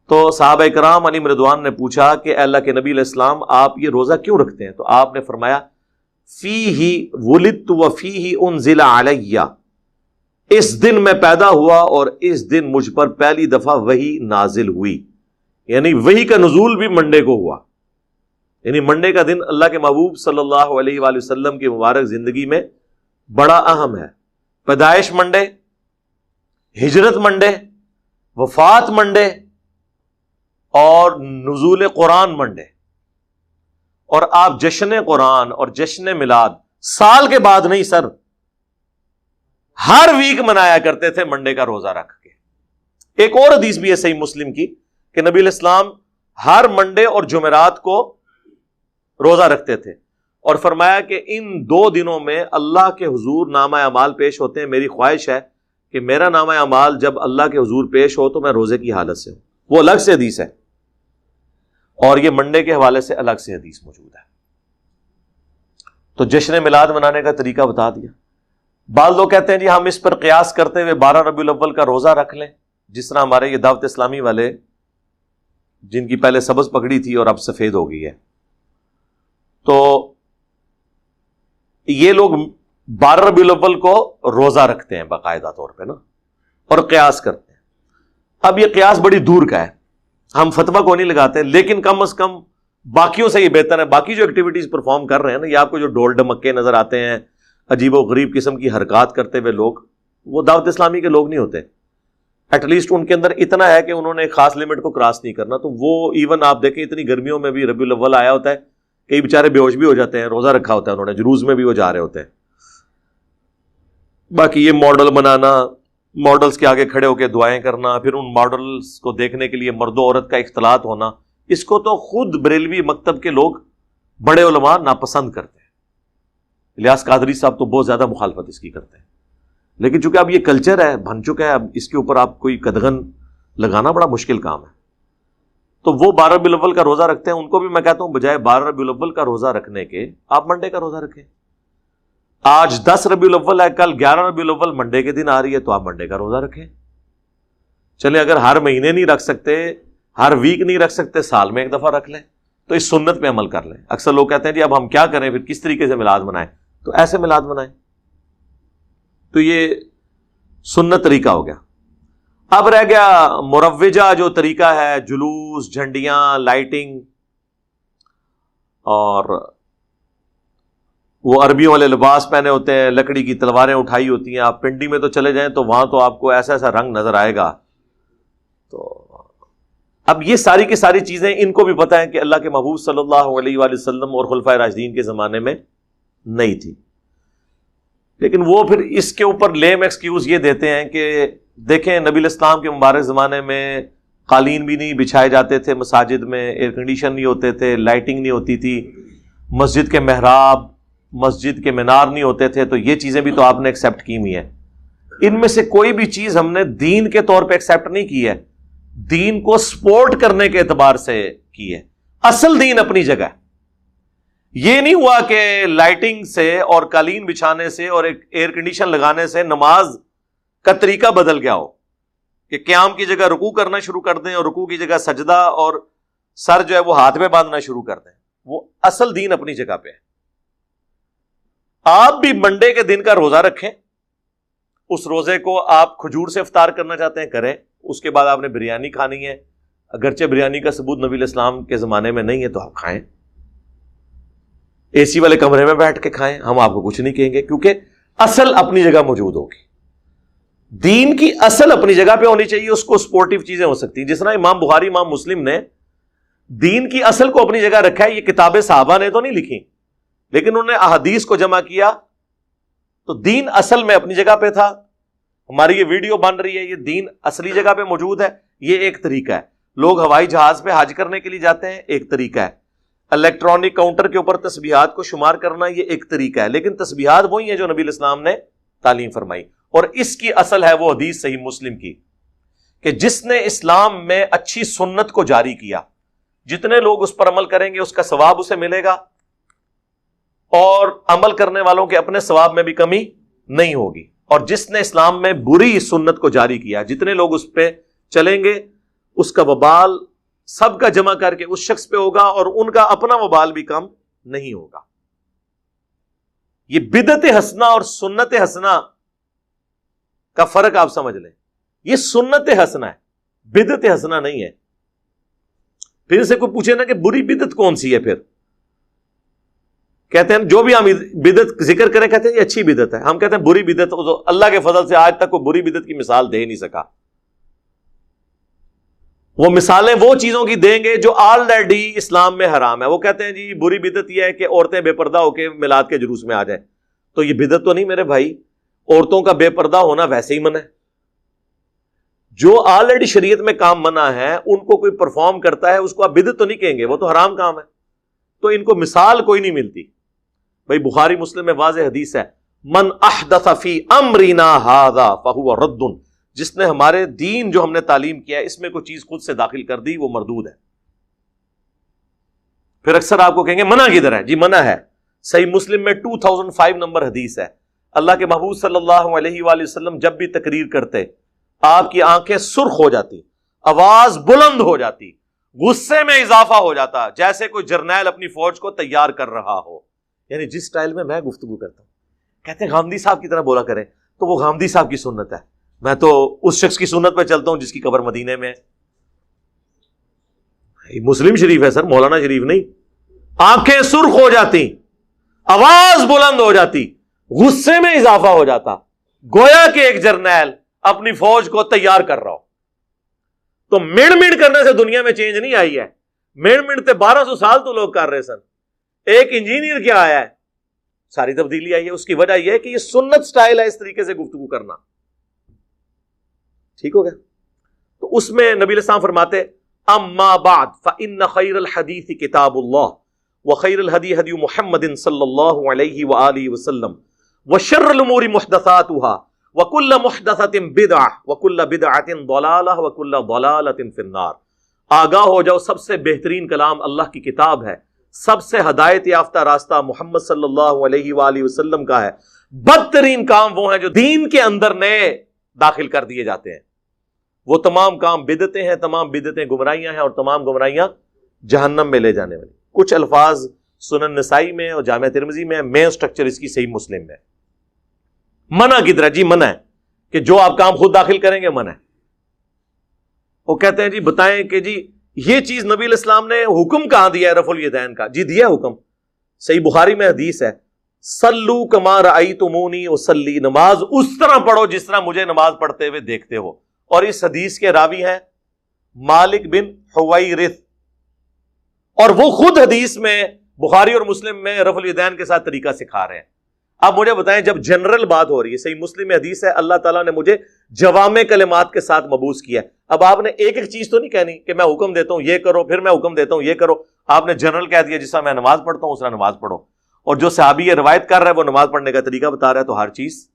Speaker 1: تو صحابہ کرام علیہم رضوان نے پوچھا کہ اے اللہ کے نبی علیہ السلام، آپ یہ روزہ کیوں رکھتے ہیں؟ تو آپ نے فرمایا فیہ ولدت وفیہ انزل علی، اس دن میں پیدا ہوا اور اس دن مجھ پر پہلی دفعہ وحی نازل ہوئی، یعنی وحی کا نزول بھی منڈے کو ہوا، یعنی منڈے کا دن اللہ کے محبوب صلی اللہ علیہ وآلہ وسلم کی مبارک زندگی میں بڑا اہم ہے۔ پیدائش منڈے، ہجرت منڈے، وفات منڈے، اور نزول قرآن منڈے۔ اور آپ جشن قرآن اور جشن میلاد سال کے بعد نہیں سر، ہر ویک منایا کرتے تھے منڈے کا روزہ رکھ کے۔ ایک اور حدیث بھی ہے صحیح مسلم کی کہ نبی علیہ السلام ہر منڈے اور جمعرات کو روزہ رکھتے تھے، اور فرمایا کہ ان 2 دنوں میں اللہ کے حضور نامہ اعمال پیش ہوتے ہیں، میری خواہش ہے کہ میرا نامہ اعمال جب اللہ کے حضور پیش ہو تو میں روزے کی حالت سے ہوں۔ وہ الگ سے حدیث ہے، اور یہ منڈے کے حوالے سے الگ سے حدیث موجود ہے۔ تو جشن میلاد منانے کا طریقہ بتا دیا۔ بعض لوگ کہتے ہیں جی ہم اس پر قیاس کرتے ہوئے 12 ربیع الاول کا روزہ رکھ لیں، جس طرح ہمارے یہ دعوت اسلامی والے جن کی پہلے سبز پکڑی تھی اور اب سفید ہو گئی ہے، تو یہ لوگ 12 ربیع الاول کو روزہ رکھتے ہیں باقاعدہ طور پہ نا، اور قیاس کرتے ہیں۔ اب یہ قیاس بڑی دور کا ہے، ہم فتویٰ کو نہیں لگاتے، لیکن کم از کم باقیوں سے یہ بہتر ہے۔ باقی جو ایکٹیویٹیز پرفارم کر رہے ہیں نا، یہ آپ کو جو ڈول ڈمکے نظر آتے ہیں، عجیب و غریب قسم کی حرکات کرتے ہوئے لوگ، وہ دعوت اسلامی کے لوگ نہیں ہوتے۔ ایٹ لیسٹ ان کے اندر اتنا ہے کہ انہوں نے ایک خاص لمٹ کو کراس نہیں کرنا۔ تو وہ ایون آپ دیکھیں اتنی گرمیوں میں بھی ربیع الاول آیا ہوتا ہے، کئی بیچارے بے ہوش بھی ہو جاتے ہیں، روزہ رکھا ہوتا ہے انہوں نے، جلوس میں بھی وہ جا رہے ہوتے ہیں۔ باقی یہ ماڈل بنانا، ماڈلز کے آگے کھڑے ہو کے دعائیں کرنا، پھر ان ماڈلز کو دیکھنے کے لیے مرد و عورت کا اختلاط ہونا، اس کو تو خود بریلوی مکتب کے لوگ، بڑے علماء ناپسند کرتے ہیں۔ الیاس قادری صاحب تو بہت زیادہ مخالفت اس کی کرتے ہیں، لیکن چونکہ اب یہ کلچر ہے، بن چکا ہے، اب اس کے اوپر آپ کوئی قدغن لگانا بڑا مشکل کام ہے۔ تو وہ 12 ربیع الاول کا روزہ رکھتے ہیں، ان کو بھی میں کہتا ہوں بجائے 12 ربیع الاول کا روزہ رکھنے کے آپ منڈے کا روزہ رکھیں۔ آج 10 ربیع الاول ہے، کل 11 ربیع الاول منڈے کے دن آ رہی ہے، تو آپ منڈے کا روزہ رکھیں۔ چلے اگر ہر مہینے نہیں رکھ سکتے، ہر ویک نہیں رکھ سکتے، سال میں ایک دفعہ رکھ لیں، تو اس سنت پہ عمل کر لیں۔ اکثر لوگ کہتے ہیں جی اب ہم کیا کریں، پھر کس طریقے سے میلاد منائیں؟ تو ایسے میلاد منائیں۔ تو یہ سنت طریقہ ہو گیا۔ اب رہ گیا مروجہ جو طریقہ ہے، جلوس، جھنڈیاں، لائٹنگ، اور وہ عربیوں والے لباس پہنے ہوتے ہیں، لکڑی کی تلواریں اٹھائی ہوتی ہیں۔ آپ پنڈی میں تو چلے جائیں تو وہاں تو آپ کو ایسا ایسا رنگ نظر آئے گا۔ تو اب یہ ساری کی ساری چیزیں ان کو بھی پتہ ہے کہ اللہ کے محبوب صلی اللہ علیہ وآلہ وسلم اور خلفائے راشدین کے زمانے میں نہیں تھی، لیکن وہ پھر اس کے اوپر لیم ایکسکیوز یہ دیتے ہیں کہ دیکھیں نبی علیہ السلام کے مبارک زمانے میں قالین بھی نہیں بچھائے جاتے تھے مساجد میں، ایئر کنڈیشن نہیں ہوتے تھے، لائٹنگ نہیں ہوتی تھی، مسجد کے محراب، مسجد کے مینار نہیں ہوتے تھے، تو یہ چیزیں بھی تو آپ نے ایکسیپٹ کی ہوئی ہیں۔ ان میں سے کوئی بھی چیز ہم نے دین کے طور پہ ایکسیپٹ نہیں کی ہے، دین کو سپورٹ کرنے کے اعتبار سے کی ہے۔ اصل دین اپنی جگہ ہے، یہ نہیں ہوا کہ لائٹنگ سے اور قالین بچھانے سے اور ایک ایئر کنڈیشن لگانے سے نماز کا طریقہ بدل گیا ہو کہ قیام کی جگہ رکوع کرنا شروع کر دیں اور رکوع کی جگہ سجدہ اور سر جو ہے وہ ہاتھ میں باندھنا شروع کر دیں. وہ اصل دین اپنی جگہ پہ ہے. آپ بھی منڈے کے دن کا روزہ رکھیں, اس روزے کو آپ کھجور سے افطار کرنا چاہتے ہیں کریں, اس کے بعد آپ نے بریانی کھانی ہے, اگرچہ بریانی کا ثبوت نبی علیہ السلام کے زمانے میں نہیں ہے تو آپ کھائیں, اے سی والے کمرے میں بیٹھ کے کھائیں, ہم آپ کو کچھ نہیں کہیں گے, کیونکہ اصل اپنی جگہ موجود ہوگی. دین کی اصل اپنی جگہ پہ ہونی چاہیے, اس کو سپورٹیو چیزیں ہو سکتی ہیں. جس طرح امام بخاری امام مسلم نے دین کی اصل کو اپنی جگہ رکھا ہے. یہ کتابیں صحابہ نے تو نہیں لکھی, لیکن انہوں نے احادیث کو جمع کیا, تو دین اصل میں اپنی جگہ پہ تھا. ہماری یہ ویڈیو بن رہی ہے, یہ دین اصلی جگہ پہ موجود ہے. یہ ایک طریقہ ہے. لوگ ہوائی جہاز پہ حج کرنے کے لیے جاتے ہیں, ایک طریقہ ہے. الیکٹرانک کاؤنٹر کے اوپر تسبیحات کو شمار کرنا, یہ ایک طریقہ ہے. لیکن تسبیحات وہی ہیں جو نبی علیہ السلام نے تعلیم فرمائی, اور اس کی اصل ہے وہ حدیث صحیح مسلم کی کہ جس نے اسلام میں اچھی سنت کو جاری کیا, جتنے لوگ اس پر عمل کریں گے اس کا ثواب اسے ملے گا, اور عمل کرنے والوں کے اپنے ثواب میں بھی کمی نہیں ہوگی. اور جس نے اسلام میں بری سنت کو جاری کیا, جتنے لوگ اس پہ چلیں گے اس کا وبال سب کا جمع کر کے اس شخص پہ ہوگا, اور ان کا اپنا وبال بھی کم نہیں ہوگا. یہ بدعت حسنہ اور سنت حسنہ کا فرق آپ سمجھ لیں. یہ سنت حسنہ ہے, بدعت حسنہ نہیں ہے. پھر سے کوئی پوچھے نا کہ بری بدعت کون سی ہے, پھر کہتے ہیں جو بھی ہم بدعت ذکر کریں کہتے ہیں یہ اچھی بدعت ہے. ہم کہتے ہیں بری بدعت, اللہ کے فضل سے آج تک کوئی بری بدعت کی مثال دے نہیں سکا. وہ مثالیں وہ چیزوں کی دیں گے جو آلریڈی اسلام میں حرام ہے. وہ کہتے ہیں جی بری بدعت یہ ہے کہ عورتیں بے پردہ ہو کے میلاد کے جلوس میں آ جائیں. تو یہ بدعت تو نہیں میرے بھائی, عورتوں کا بے پردہ ہونا ویسے ہی منع ہے. جو آلریڈی شریعت میں کام منع ہے ان کو کوئی پرفارم کرتا ہے, اس کو آپ بدعت تو نہیں کہیں گے, وہ تو حرام کام ہے. تو ان کو مثال کوئی نہیں ملتی. بھائی بخاری مسلم میں واضح حدیث ہے, من احدث فی امرنا ھذا فہو رد, جس نے ہمارے دین جو ہم نے تعلیم کیا ہے اس میں کوئی چیز خود سے داخل کر دی وہ مردود ہے. پھر اکثر آپ کو کہیں گے منع کدھر ہے؟ جی منع ہے, صحیح مسلم میں 2005 نمبر حدیث ہے. اللہ کے محبوب صلی اللہ علیہ وآلہ وسلم جب بھی تقریر کرتے آپ کی آنکھیں سرخ ہو جاتی, آواز بلند ہو جاتی, غصے میں اضافہ ہو جاتا, جیسے کوئی جرنیل اپنی فوج کو تیار کر رہا ہو. یعنی جس سٹائل میں گفتگو کرتا ہوں, کہتے ہیں غامدی صاحب کی طرح بولا کریں, تو وہ غامدی صاحب کی سنت ہے. میں تو اس شخص کی سنت پہ چلتا ہوں جس کی قبر مدینے میں ہے. مسلم شریف ہے سر, مولانا شریف نہیں. آنکھیں سرخ ہو جاتی, آواز بلند ہو جاتی, غصے میں اضافہ ہو جاتا, گویا کہ ایک جرنیل اپنی فوج کو تیار کر رہا ہو. تو مڑ مڑ کرنے سے دنیا میں چینج نہیں آئی ہے. مڑ مڑتے 1200 سال تو لوگ کر رہے سن. ایک انجینئر کیا آیا ہے, ساری تبدیلی آئی ہے. اس کی وجہ یہ ہے کہ یہ سنت سٹائل ہے اس طریقے سے گفتگو کرنا. ٹھیک ہو گیا؟ تو اس میں نبی علیہ السلام فرماتے اما بعد فإن خیر الحدیث کتاب اللہ وخیر الہدی ہدی محمد صلی اللہ علیہ وآلہ وسلم وشر الامور محدثاتها وکل محدثۃ بدعہ وکل بدعۃ ضلالہ وکل ضلالۃ فی النار. آگاہ ہو جاؤ, سب سے بہترین کلام اللہ کی کتاب ہے, سب سے ہدایت یافتہ راستہ محمد صلی اللہ علیہ وآلہ وسلم کا ہے. بدترین کام وہ ہیں جو دین کے اندر نئے داخل کر دیے جاتے ہیں. وہ تمام کام بدعتیں ہیں, تمام بدعتیں گمراہیاں ہیں, اور تمام گمراہیاں جہنم میں لے جانے والی. کچھ الفاظ سنن نسائی میں اور جامع ترمذی میں, مین سٹرکچر اس کی صحیح مسلم میں. منع کدھر ہے؟ جی منع ہے کہ جو آپ کام خود داخل کریں گے منع ہے. وہ کہتے ہیں جی بتائیں کہ جی یہ چیز نبی علیہ السلام نے حکم کہاں دیا ہے رفع الیدین کا؟ جی دیا حکم, صحیح بخاری میں حدیث ہے, صلو کما رأیتمونی اصلی, نماز اس طرح پڑھو جس طرح مجھے نماز پڑھتے ہوئے دیکھتے ہو. اور اس حدیث کے راوی ہیں مالک بن حویرث, اور وہ خود حدیث میں بخاری اور مسلم میں رفع الیدین کے ساتھ طریقہ سکھا رہے ہیں. اب مجھے بتائیں, جب جنرل بات ہو رہی ہے, صحیح مسلم میں حدیث ہے اللہ تعالیٰ نے مجھے جوامع کلمات کے ساتھ مبعوث کیا ہے. اب آپ نے ایک ایک چیز تو نہیں کہنی کہ میں حکم دیتا ہوں یہ کرو, پھر میں حکم دیتا ہوں یہ کرو. آپ نے جنرل کہہ دیا, جس طرح میں نماز پڑھتا ہوں اس طرح نماز پڑھو. اور جو صحابی یہ روایت کر رہا ہے وہ نماز پڑھنے کا طریقہ بتا رہا ہے, تو ہر چیز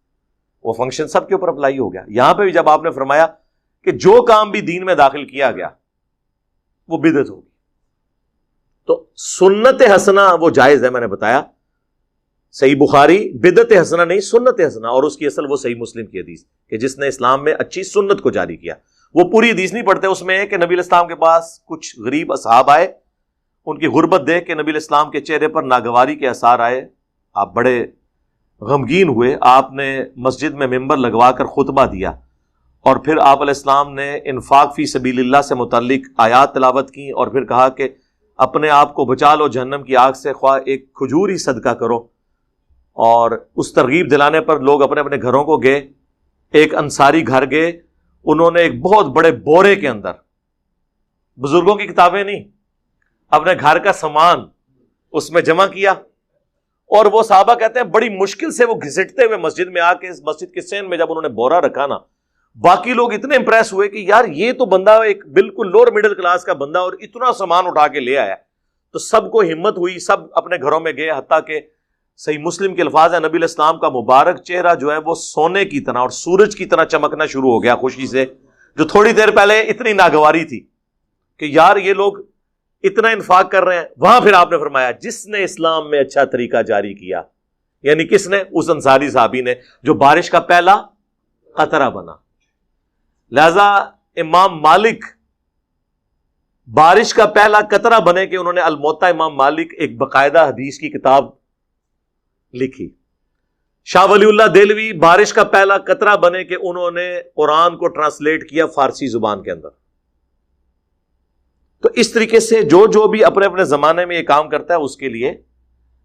Speaker 1: وہ فنکشن سب کے اوپر اپلائی ہو گیا. یہاں پہ بھی جب آپ نے فرمایا کہ جو کام بھی دین میں داخل کیا گیا وہ بدعت ہوگی, تو سنت حسنہ وہ جائز ہے، میں نے بتایا، صحیح بخاری بدعت حسنہ نہیں، سنت حسنہ، اور اس کی اصل وہ صحیح مسلم کی حدیث کہ جس نے اسلام میں اچھی سنت کو جاری کیا. وہ پوری حدیث نہیں پڑھتے، اس میں ہے کہ نبی علیہ السلام کے پاس کچھ غریب اصحاب آئے، ان کی غربت دیکھ کے نبی علیہ السلام کے چہرے پر ناگواری کے آثار آئے، آپ بڑے غمگین ہوئے، آپ نے مسجد میں ممبر لگوا کر خطبہ دیا، اور پھر آپ علیہ السلام نے انفاق فی سبیل اللہ سے متعلق آیات تلاوت کی، اور پھر کہا کہ اپنے آپ کو بچا لو جہنم کی آگ سے، خواہ ایک کھجور ہی صدقہ کرو. اور اس ترغیب دلانے پر لوگ اپنے اپنے گھروں کو گئے. ایک انصاری گھر گئے، انہوں نے ایک بہت بڑے بورے کے اندر، بزرگوں کی کتابیں نہیں، اپنے گھر کا سامان اس میں جمع کیا، اور وہ صحابہ کہتے ہیں بڑی مشکل سے وہ گھسٹتے ہوئے مسجد میں آ کے، اس مسجد کے سین میں جب انہوں نے بورا رکھا نا، باقی لوگ اتنے امپریس ہوئے کہ یار یہ تو بندہ ایک بالکل لوور مڈل کلاس کا بندہ اور اتنا سامان اٹھا کے لے آیا. تو سب کو ہمت ہوئی، سب اپنے گھروں میں گئے، حتیٰ کہ صحیح مسلم کے الفاظ ہیں، نبی علیہ السلام کا مبارک چہرہ جو ہے وہ سونے کی طرح اور سورج کی طرح چمکنا شروع ہو گیا خوشی سے، جو تھوڑی دیر پہلے اتنی ناگواری تھی کہ یار یہ لوگ اتنا انفاق کر رہے ہیں. وہاں پھر آپ نے فرمایا جس نے اسلام میں اچھا طریقہ جاری کیا، یعنی کس نے؟ اس انصاری صحابی نے جو بارش کا پہلا قطرہ بنا. لہذا امام مالک بارش کا پہلا قطرہ بنے کہ انہوں نے الموطا امام مالک ایک باقاعدہ حدیث کی کتاب لکھی. شاہ ولی اللہ دہلوی بارش کا پہلا قطرہ بنے کہ انہوں نے قرآن کو ٹرانسلیٹ کیا فارسی زبان کے اندر. تو اس طریقے سے جو بھی اپنے اپنے زمانے میں یہ کام کرتا ہے اس کے لیے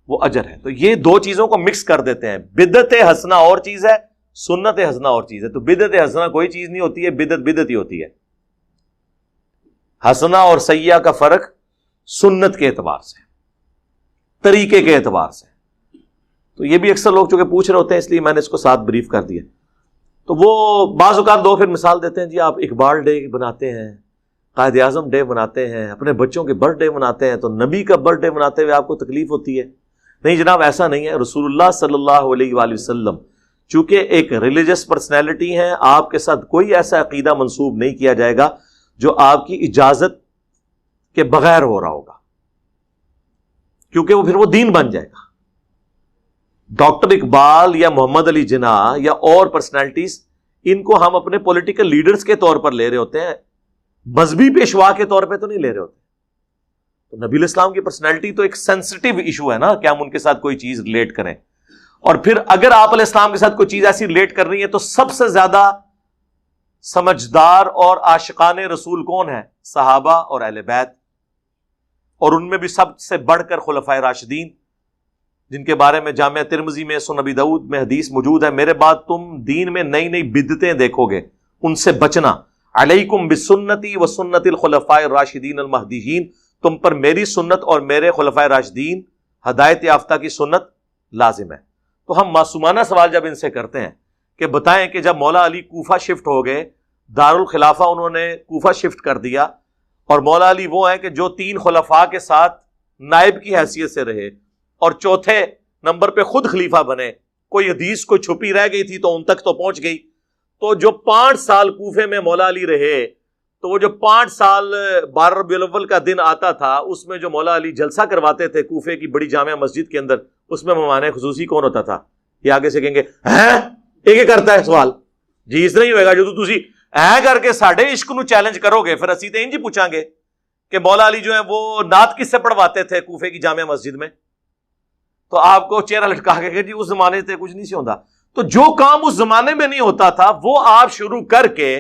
Speaker 1: وہ اجر ہے. تو یہ دو چیزوں کو مکس کر دیتے ہیں، بدعت حسنہ اور چیز ہے، سنت حسنہ اور چیز ہے. تو بدعت حسنہ کوئی چیز نہیں ہوتی ہے، بدعت ہی ہوتی ہے. حسنہ اور سیئہ کا فرق سنت کے اعتبار سے، طریقے کے اعتبار سے. تو یہ بھی اکثر لوگ چونکہ پوچھ رہے ہوتے ہیں، اس لیے میں نے اس کو ساتھ بریف کر دیا. تو وہ بعض اوقات دو پھر مثال دیتے ہیں، جی آپ اقبال ڈے بناتے ہیں، قائد اعظم ڈے مناتے ہیں، اپنے بچوں کے برتھ ڈے مناتے ہیں، تو نبی کا برتھ ڈے مناتے ہوئے آپ کو تکلیف ہوتی ہے. نہیں جناب، ایسا نہیں ہے. رسول اللہ صلی اللہ علیہ وآلہ وسلم چونکہ ایک ریلیجس پرسنالٹی ہیں، آپ کے ساتھ کوئی ایسا عقیدہ منسوب نہیں کیا جائے گا جو آپ کی اجازت کے بغیر ہو رہا ہوگا، کیونکہ وہ پھر وہ دین بن جائے گا. ڈاکٹر اقبال یا محمد علی جناح یا اور پرسنالٹیز، ان کو ہم اپنے پولیٹیکل لیڈرز کے طور پر لے رہے ہوتے ہیں، مذہبی پیشوا کے طور پہ تو نہیں لے رہے ہوتے. تو نبی علیہ السلام کی پرسنالٹی تو ایک سینسٹیو ایشو ہے نا کہ ہم ان کے ساتھ کوئی چیز ریلیٹ کریں. اور پھر اگر آپ علیہ السلام کے ساتھ کوئی چیز ایسی ریلیٹ کر رہی ہے تو سب سے زیادہ سمجھدار اور عاشقان رسول کون ہے؟ صحابہ اور اہل بیت، اور ان میں بھی سب سے بڑھ کر خلفائے راشدین، جن کے بارے میں جامعہ ترمذی میں، سنن نبی داؤد میں حدیث موجود ہے، میرے بعد تم دین میں نئی نئی بدعتیں دیکھو گے، ان سے بچنا. علیکم بسنتی و سنت الخلفاء الراشدین المہدیین، تم پر میری سنت اور میرے خلفائے راشدین ہدایت یافتہ کی سنت لازم ہے. تو ہم معصومانہ سوال جب ان سے کرتے ہیں کہ بتائیں کہ جب مولا علی کوفہ شفٹ ہو گئے، دارالخلافہ انہوں نے کوفہ شفٹ کر دیا، اور مولا علی وہ ہیں کہ جو 3 خلفاء کے ساتھ نائب کی حیثیت سے رہے اور چوتھے نمبر پہ خود خلیفہ بنے. کوئی حدیث کوئی چھپی رہ گئی تھی تو ان تک تو پہنچ گئی. تو جو 5 سال کوفے میں مولا علی رہے، تو وہ جو 5 سال 12 ربیع الاول کا دن آتا تھا، اس میں جو مولا علی جلسہ کرواتے تھے کوفے کی بڑی جامع مسجد کے اندر، اس میں مہمان خصوصی کون ہوتا تھا؟ یہ آگے سے کہیں گے ایک کرتا ہے سوال، جی اس نہیں ہوئے گا جو تسی کر کے ساڑھے عشق نو چیلنج کرو گے، پھر اسی تے انج ہی پوچھاں گے کہ مولا علی جو ہے وہ نعت کس سے پڑھواتے تھے کوفے کی جامع مسجد میں. تو آپ کو چہرہ لٹکا کے کہ جی اس زمانے سے کچھ نہیں سے ہوتا. تو جو کام اس زمانے میں نہیں ہوتا تھا وہ آپ شروع کر کے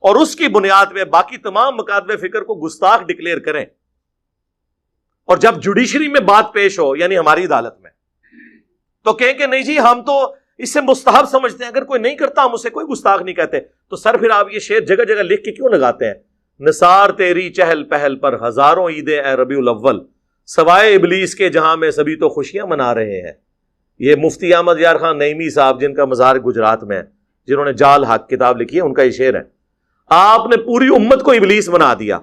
Speaker 1: اور اس کی بنیاد پہ باقی تمام مکاتب فکر کو گستاخ ڈکلیئر کریں، اور جب جوڈیشری میں بات پیش ہو، یعنی ہماری عدالت میں، تو کہیں کہ نہیں جی ہم تو اس سے مستحب سمجھتے ہیں، اگر کوئی نہیں کرتا ہم اسے کوئی گستاخ نہیں کہتے. تو سر پھر آپ یہ شعر جگہ جگہ لکھ کے کیوں لگاتے ہیں؟ نثار تیری چہل پہل پر ہزاروں عیدیں اے ربیع الاول، سوائے ابلیس کے جہاں میں سبھی تو خوشیاں منا رہے ہیں. یہ مفتی احمد یار خان نعیمی صاحب، جن کا مزار گجرات میں ہے، جنہوں نے جال حق کتاب لکھی ہے، ان کا یہ شعر ہے. آپ نے پوری امت کو ابلیس بنا دیا.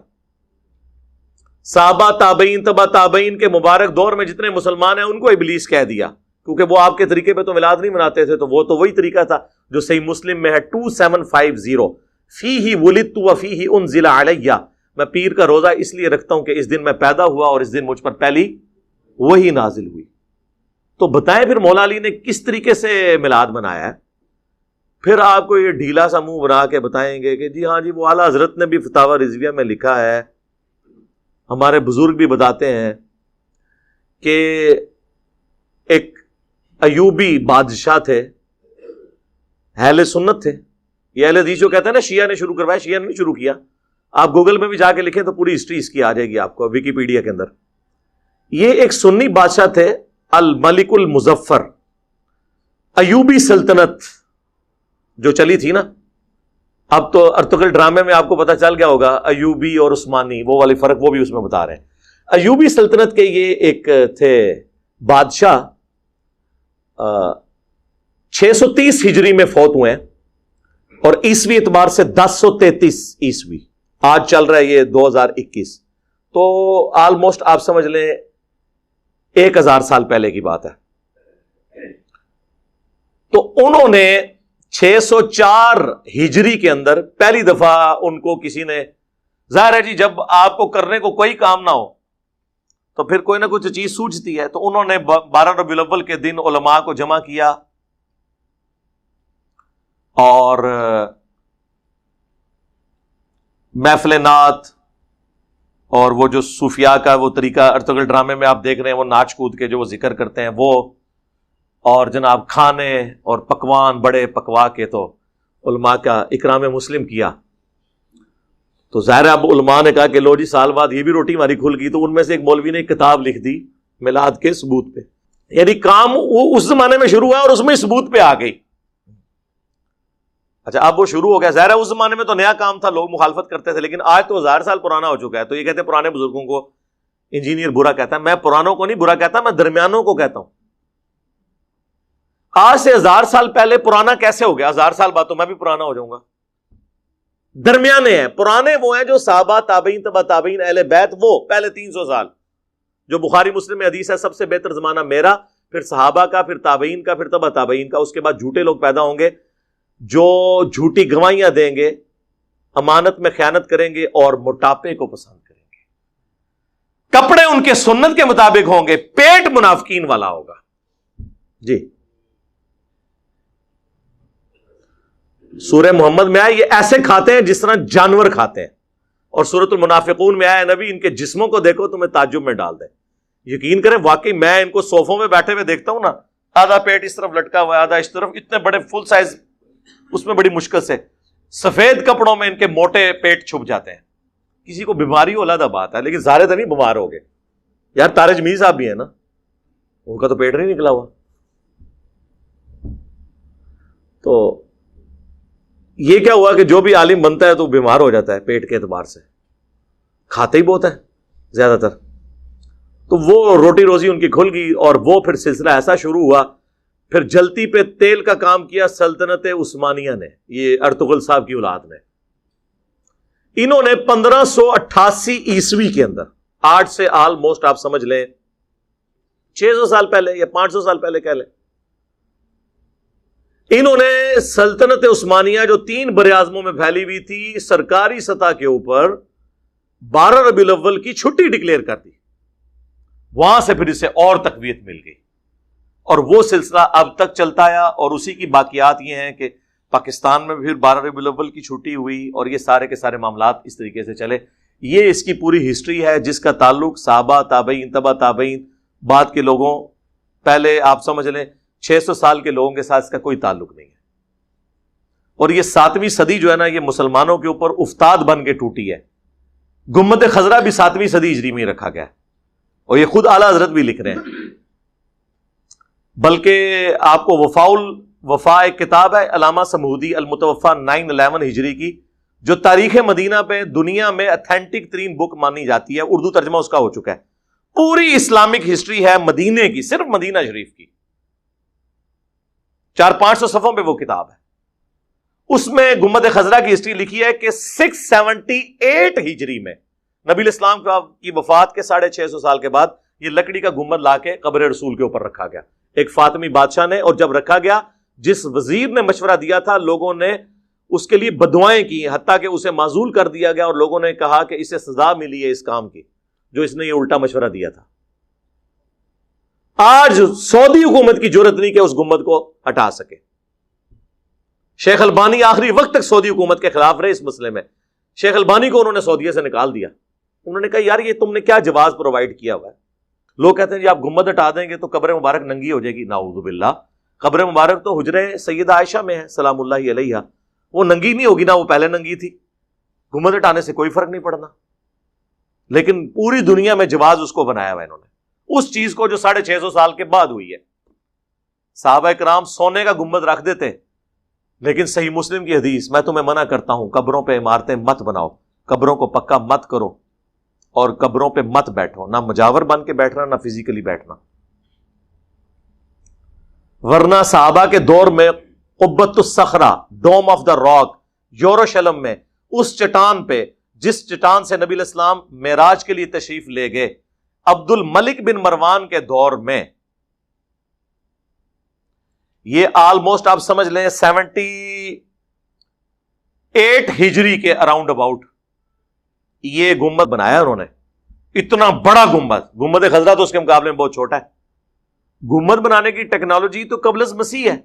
Speaker 1: صحابہ، تابعین، تبع تابعین کے مبارک دور میں جتنے مسلمان ہیں ان کو ابلیس کہہ دیا، کیونکہ وہ آپ کے طریقے پہ تو میلاد نہیں مناتے تھے. تو وہ تو وہی طریقہ تھا جو صحیح مسلم میں ہے 2750، فیہ ولدت وفیہ انزل علیہ میں پیر کا روزہ اس لیے رکھتا ہوں کہ اس دن میں پیدا ہوا اور اس دن مجھ پر پہلی وہی نازل ہوئی. تو بتائیں پھر مولا علی نے کس طریقے سے میلاد منایا ہے. پھر آپ کو یہ ڈھیلا سا منہ بنا کے بتائیں گے کہ جی ہاں جی وہ اعلیٰ حضرت نے بھی فتاوی رضویہ میں لکھا ہے, ہمارے بزرگ بھی بتاتے ہیں کہ ایک ایوبی بادشاہ تھے, اہل سنت تھے. یہ اہل حدیث جو کہتے ہیں نا شیعہ نے شروع کروایا, شیعہ نے نہیں شروع کیا. آپ گوگل میں بھی جا کے لکھیں تو پوری ہسٹری اس کی آ جائے گی آپ کو, ویکیپیڈیا کے اندر. یہ ایک سنی بادشاہ تھے, الملک المظفر. ایوبی سلطنت جو چلی تھی نا, اب تو ارطغرل ڈرامے میں آپ کو پتہ چل گیا ہوگا ایوبی اور عثمانی وہ والے فرق وہ بھی اس میں بتا رہے ہیں. ایوبی سلطنت کے یہ ایک تھے بادشاہ, 630 ہجری میں فوت ہوئے ہیں اور عیسوی اعتبار سے 1033 عیسوی, آج چل رہا ہے یہ 2021, تو آلموسٹ آپ سمجھ لیں 1000 سال پہلے کی بات ہے. تو انہوں نے 604 ہجری کے اندر پہلی دفعہ ان کو کسی نے, ظاہر ہے جی جب آپ کو کرنے کو کوئی کام نہ ہو تو پھر کوئی نہ کچھ چیز سوچتی ہے, تو انہوں نے 12 ربیع الاول کے دن علماء کو جمع کیا اور محفل نعت اور وہ جو صوفیاء کا وہ طریقہ ارطغرل ڈرامے میں آپ دیکھ رہے ہیں, وہ ناچ کود کے جو وہ ذکر کرتے ہیں وہ, اور جناب کھانے اور پکوان بڑے پکوا کے تو علماء کا اکرام مسلم کیا. تو ظاہر اب علماء نے کہا کہ لو جی سال بعد یہ بھی روٹی ہماری کھل گئی. تو ان میں سے ایک مولوی نے ایک کتاب لکھ دی میلاد کے ثبوت پہ, یعنی کام وہ اس زمانے میں شروع ہوا اور اس میں ثبوت پہ آ گئی. اچھا اب وہ شروع ہو گیا, ظاہر ہے اس زمانے میں تو نیا کام تھا, لوگ مخالفت کرتے تھے, لیکن آج تو 1000 سال پرانا ہو چکا ہے. تو یہ کہتے ہیں پرانے بزرگوں کو انجینئر برا کہتا ہے. میں پرانوں کو نہیں برا کہتا, میں درمیانوں کو کہتا ہوں. آج سے 1000 سال پہلے پرانا کیسے ہو گیا؟ 1000 سال بعد تو میں بھی پرانا ہو جاؤں گا. درمیانے ہیں, پرانے وہ ہیں جو صحابہ تابعین تبع تابعین اہل بیت, وہ پہلے 300 سال جو بخاری مسلم میں حدیث ہے سب سے بہتر زمانہ میرا, پھر صحابہ کا, پھر تابعین کا, پھر تبع تابعین کا. اس کے بعد جھوٹے لوگ پیدا ہوں گے جو جھوٹی گواہیاں دیں گے, امانت میں خیانت کریں گے اور موٹاپے کو پسند کریں گے. کپڑے ان کے سنت کے مطابق ہوں گے, پیٹ منافقین والا ہوگا. جی سورہ محمد میں آئے یہ ایسے کھاتے ہیں جس طرح جانور کھاتے ہیں, اور سورۃ المنافقون میں آیا نبی ان کے جسموں کو دیکھو تمہیں تعجب میں ڈال دے. یقین کریں واقعی میں ان کو صوفوں میں بیٹھے ہوئے دیکھتا ہوں نا, آدھا پیٹ اس طرف لٹکا ہوا ہے, آدھا اس طرف, اتنے بڑے فل سائز, اس میں بڑی مشکل سے سفید کپڑوں میں ان کے موٹے پیٹ چھپ جاتے ہیں. کسی کو بیماری ہو علیحدہ بات ہے, لیکن سارے تو نہیں بیمار ہو گئے. یار تارج میر صاحب بھی ہیں نا, ان کا تو پیٹ نہیں نکلا ہوا. تو یہ کیا ہوا کہ جو بھی عالم بنتا ہے تو بیمار ہو جاتا ہے پیٹ کے اعتبار سے, کھاتے ہی بہت ہے زیادہ تر. تو وہ روٹی روزی ان کی کھل گئی اور وہ پھر سلسلہ ایسا شروع ہوا. پھر جلتی پہ تیل کا کام کیا سلطنت عثمانیہ نے, یہ ارطغرل صاحب کی اولاد نے. انہوں نے 1588 عیسوی کے اندر, آج سے آلموسٹ آپ سمجھ لیں 600 سال پہلے یا 500 سال پہلے کہہ لیں, انہوں نے سلطنت عثمانیہ جو 3 براعظموں میں پھیلی ہوئی تھی, سرکاری سطح کے اوپر 12 ربیع الاول کی چھٹی ڈکلیئر کر دی. وہاں سے پھر اسے اور تقویت مل گئی اور وہ سلسلہ اب تک چلتا آیا. اور اسی کی باقیات یہ ہیں کہ پاکستان میں پھر 12 ربیع الاول کی چھٹی ہوئی اور یہ سارے کے سارے معاملات اس طریقے سے چلے. یہ اس کی پوری ہسٹری ہے جس کا تعلق صحابہ تابعین تبع تابعین بعد کے لوگوں, پہلے آپ سمجھ لیں 600 سال کے لوگوں کے ساتھ اس کا کوئی تعلق نہیں ہے. اور یہ 7ویں صدی جو ہے نا, یہ مسلمانوں کے اوپر افتاد بن کے ٹوٹی ہے. گنبد خضرا بھی 7ویں صدی ہجری میں رکھا گیا اور یہ خود اعلیٰ حضرت بھی لکھ رہے ہیں. بلکہ آپ کو وفا ایک کتاب ہے علامہ سمودی المتوفا 911 ہجری کی, جو تاریخ مدینہ پہ دنیا میں اتھینٹک ترین بک مانی جاتی ہے. اردو ترجمہ اس کا ہو چکا ہے. پوری اسلامک ہسٹری ہے مدینے کی, صرف مدینہ شریف کی, 400-500 صفحوں پہ وہ کتاب ہے. اس میں گنبد خضرا کی ہسٹری لکھی ہے کہ 678 ہجری میں نبی الاسلام کی وفات کے 650 سال کے بعد یہ لکڑی کا گنبد لا کے قبر رسول کے اوپر رکھا گیا ایک فاطمی بادشاہ نے. اور جب رکھا گیا, جس وزیر نے مشورہ دیا تھا, لوگوں نے اس کے لیے بددعائیں کی، حتیٰ کہ اسے معزول کر دیا گیا اور لوگوں نے کہا کہ اسے سزا ملی ہے اس کام کی جو اس نے یہ الٹا مشورہ دیا تھا۔ آج سعودی حکومت کی جرت نہیں کہ اس گنبد کو ہٹا سکے۔ شیخ البانی آخری وقت تک سعودی حکومت کے خلاف رہے اس مسئلے میں۔ شیخ البانی کو انہوں نے سعودیہ سے نکال دیا۔ انہوں نے کہا یار یہ تم نے کیا جواز پرووائڈ کیا ہوا ہے؟ لوگ کہتے ہیں جی آپ گنبد ہٹا دیں گے تو قبر مبارک ننگی ہو جائے گی۔ نعوذ باللہ، قبر مبارک تو حجرے سیدہ عائشہ میں ہے سلام اللہ علیہا، وہ ننگی نہیں ہوگی نا، وہ پہلے ننگی تھی۔ گنبد ہٹانے سے کوئی فرق نہیں پڑنا، لیکن پوری دنیا میں جواز اس کو بنایا ہوا انہوں نے، اس چیز کو جو 650 سال کے بعد ہوئی ہے۔ صحابہ کرام سونے کا گنبد رکھ دیتے، لیکن صحیح مسلم کی حدیث، میں تمہیں منع کرتا ہوں قبروں پہ عمارتیں مت بناؤ، قبروں کو پکا مت کرو اور قبروں پہ مت بیٹھو، نہ مجاور بن کے بیٹھنا نہ فزیکلی بیٹھنا۔ ورنہ صحابہ کے دور میں قبۃ الصخرہ، ڈوم آف دا راک، یروشلم میں اس چٹان پہ جس چٹان سے نبی علیہ السلام معراج کے لیے تشریف لے گئے، عبد الملک بن مروان کے دور میں، یہ آلموسٹ آپ سمجھ لیں 78 ہجری کے اراؤنڈ اباؤٹ یہ گنبد بنایا انہوں نے۔ اتنا بڑا گنبد، گنبد خضرا تو اس کے مقابلے میں بہت چھوٹا ہے۔ گنبد بنانے کی ٹیکنالوجی تو قبل از مسیح ہے۔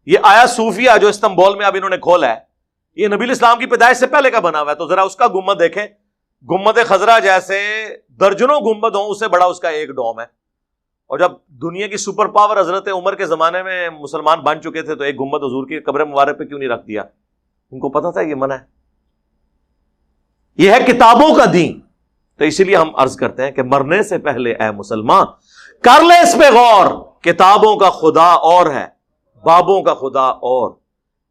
Speaker 1: یہ آیا صوفیہ جو استنبول میں اب انہوں نے کھولا ہے، یہ نبی الاسلام کی پیدائش سے پہلے کا بنا ہوا ہے، تو ذرا اس کا گنبد دیکھیں، گنبد خضرا جیسے درجنوں گنبد ہوں، اس سے بڑا اس کا ایک ڈوم ہے۔ اور جب دنیا کی سپر پاور حضرت عمر کے زمانے میں مسلمان بن چکے تھے تو ایک گنبد حضور کی قبر مبارک پہ کیوں نہیں رکھ دیا؟ ان کو پتا تھا یہ منع ہے، یہ ہے کتابوں کا دین۔ تو اسی لیے ہم عرض کرتے ہیں کہ مرنے سے پہلے اے مسلمان کر لے اس پہ غور، کتابوں کا خدا اور ہے، بابوں کا خدا اور،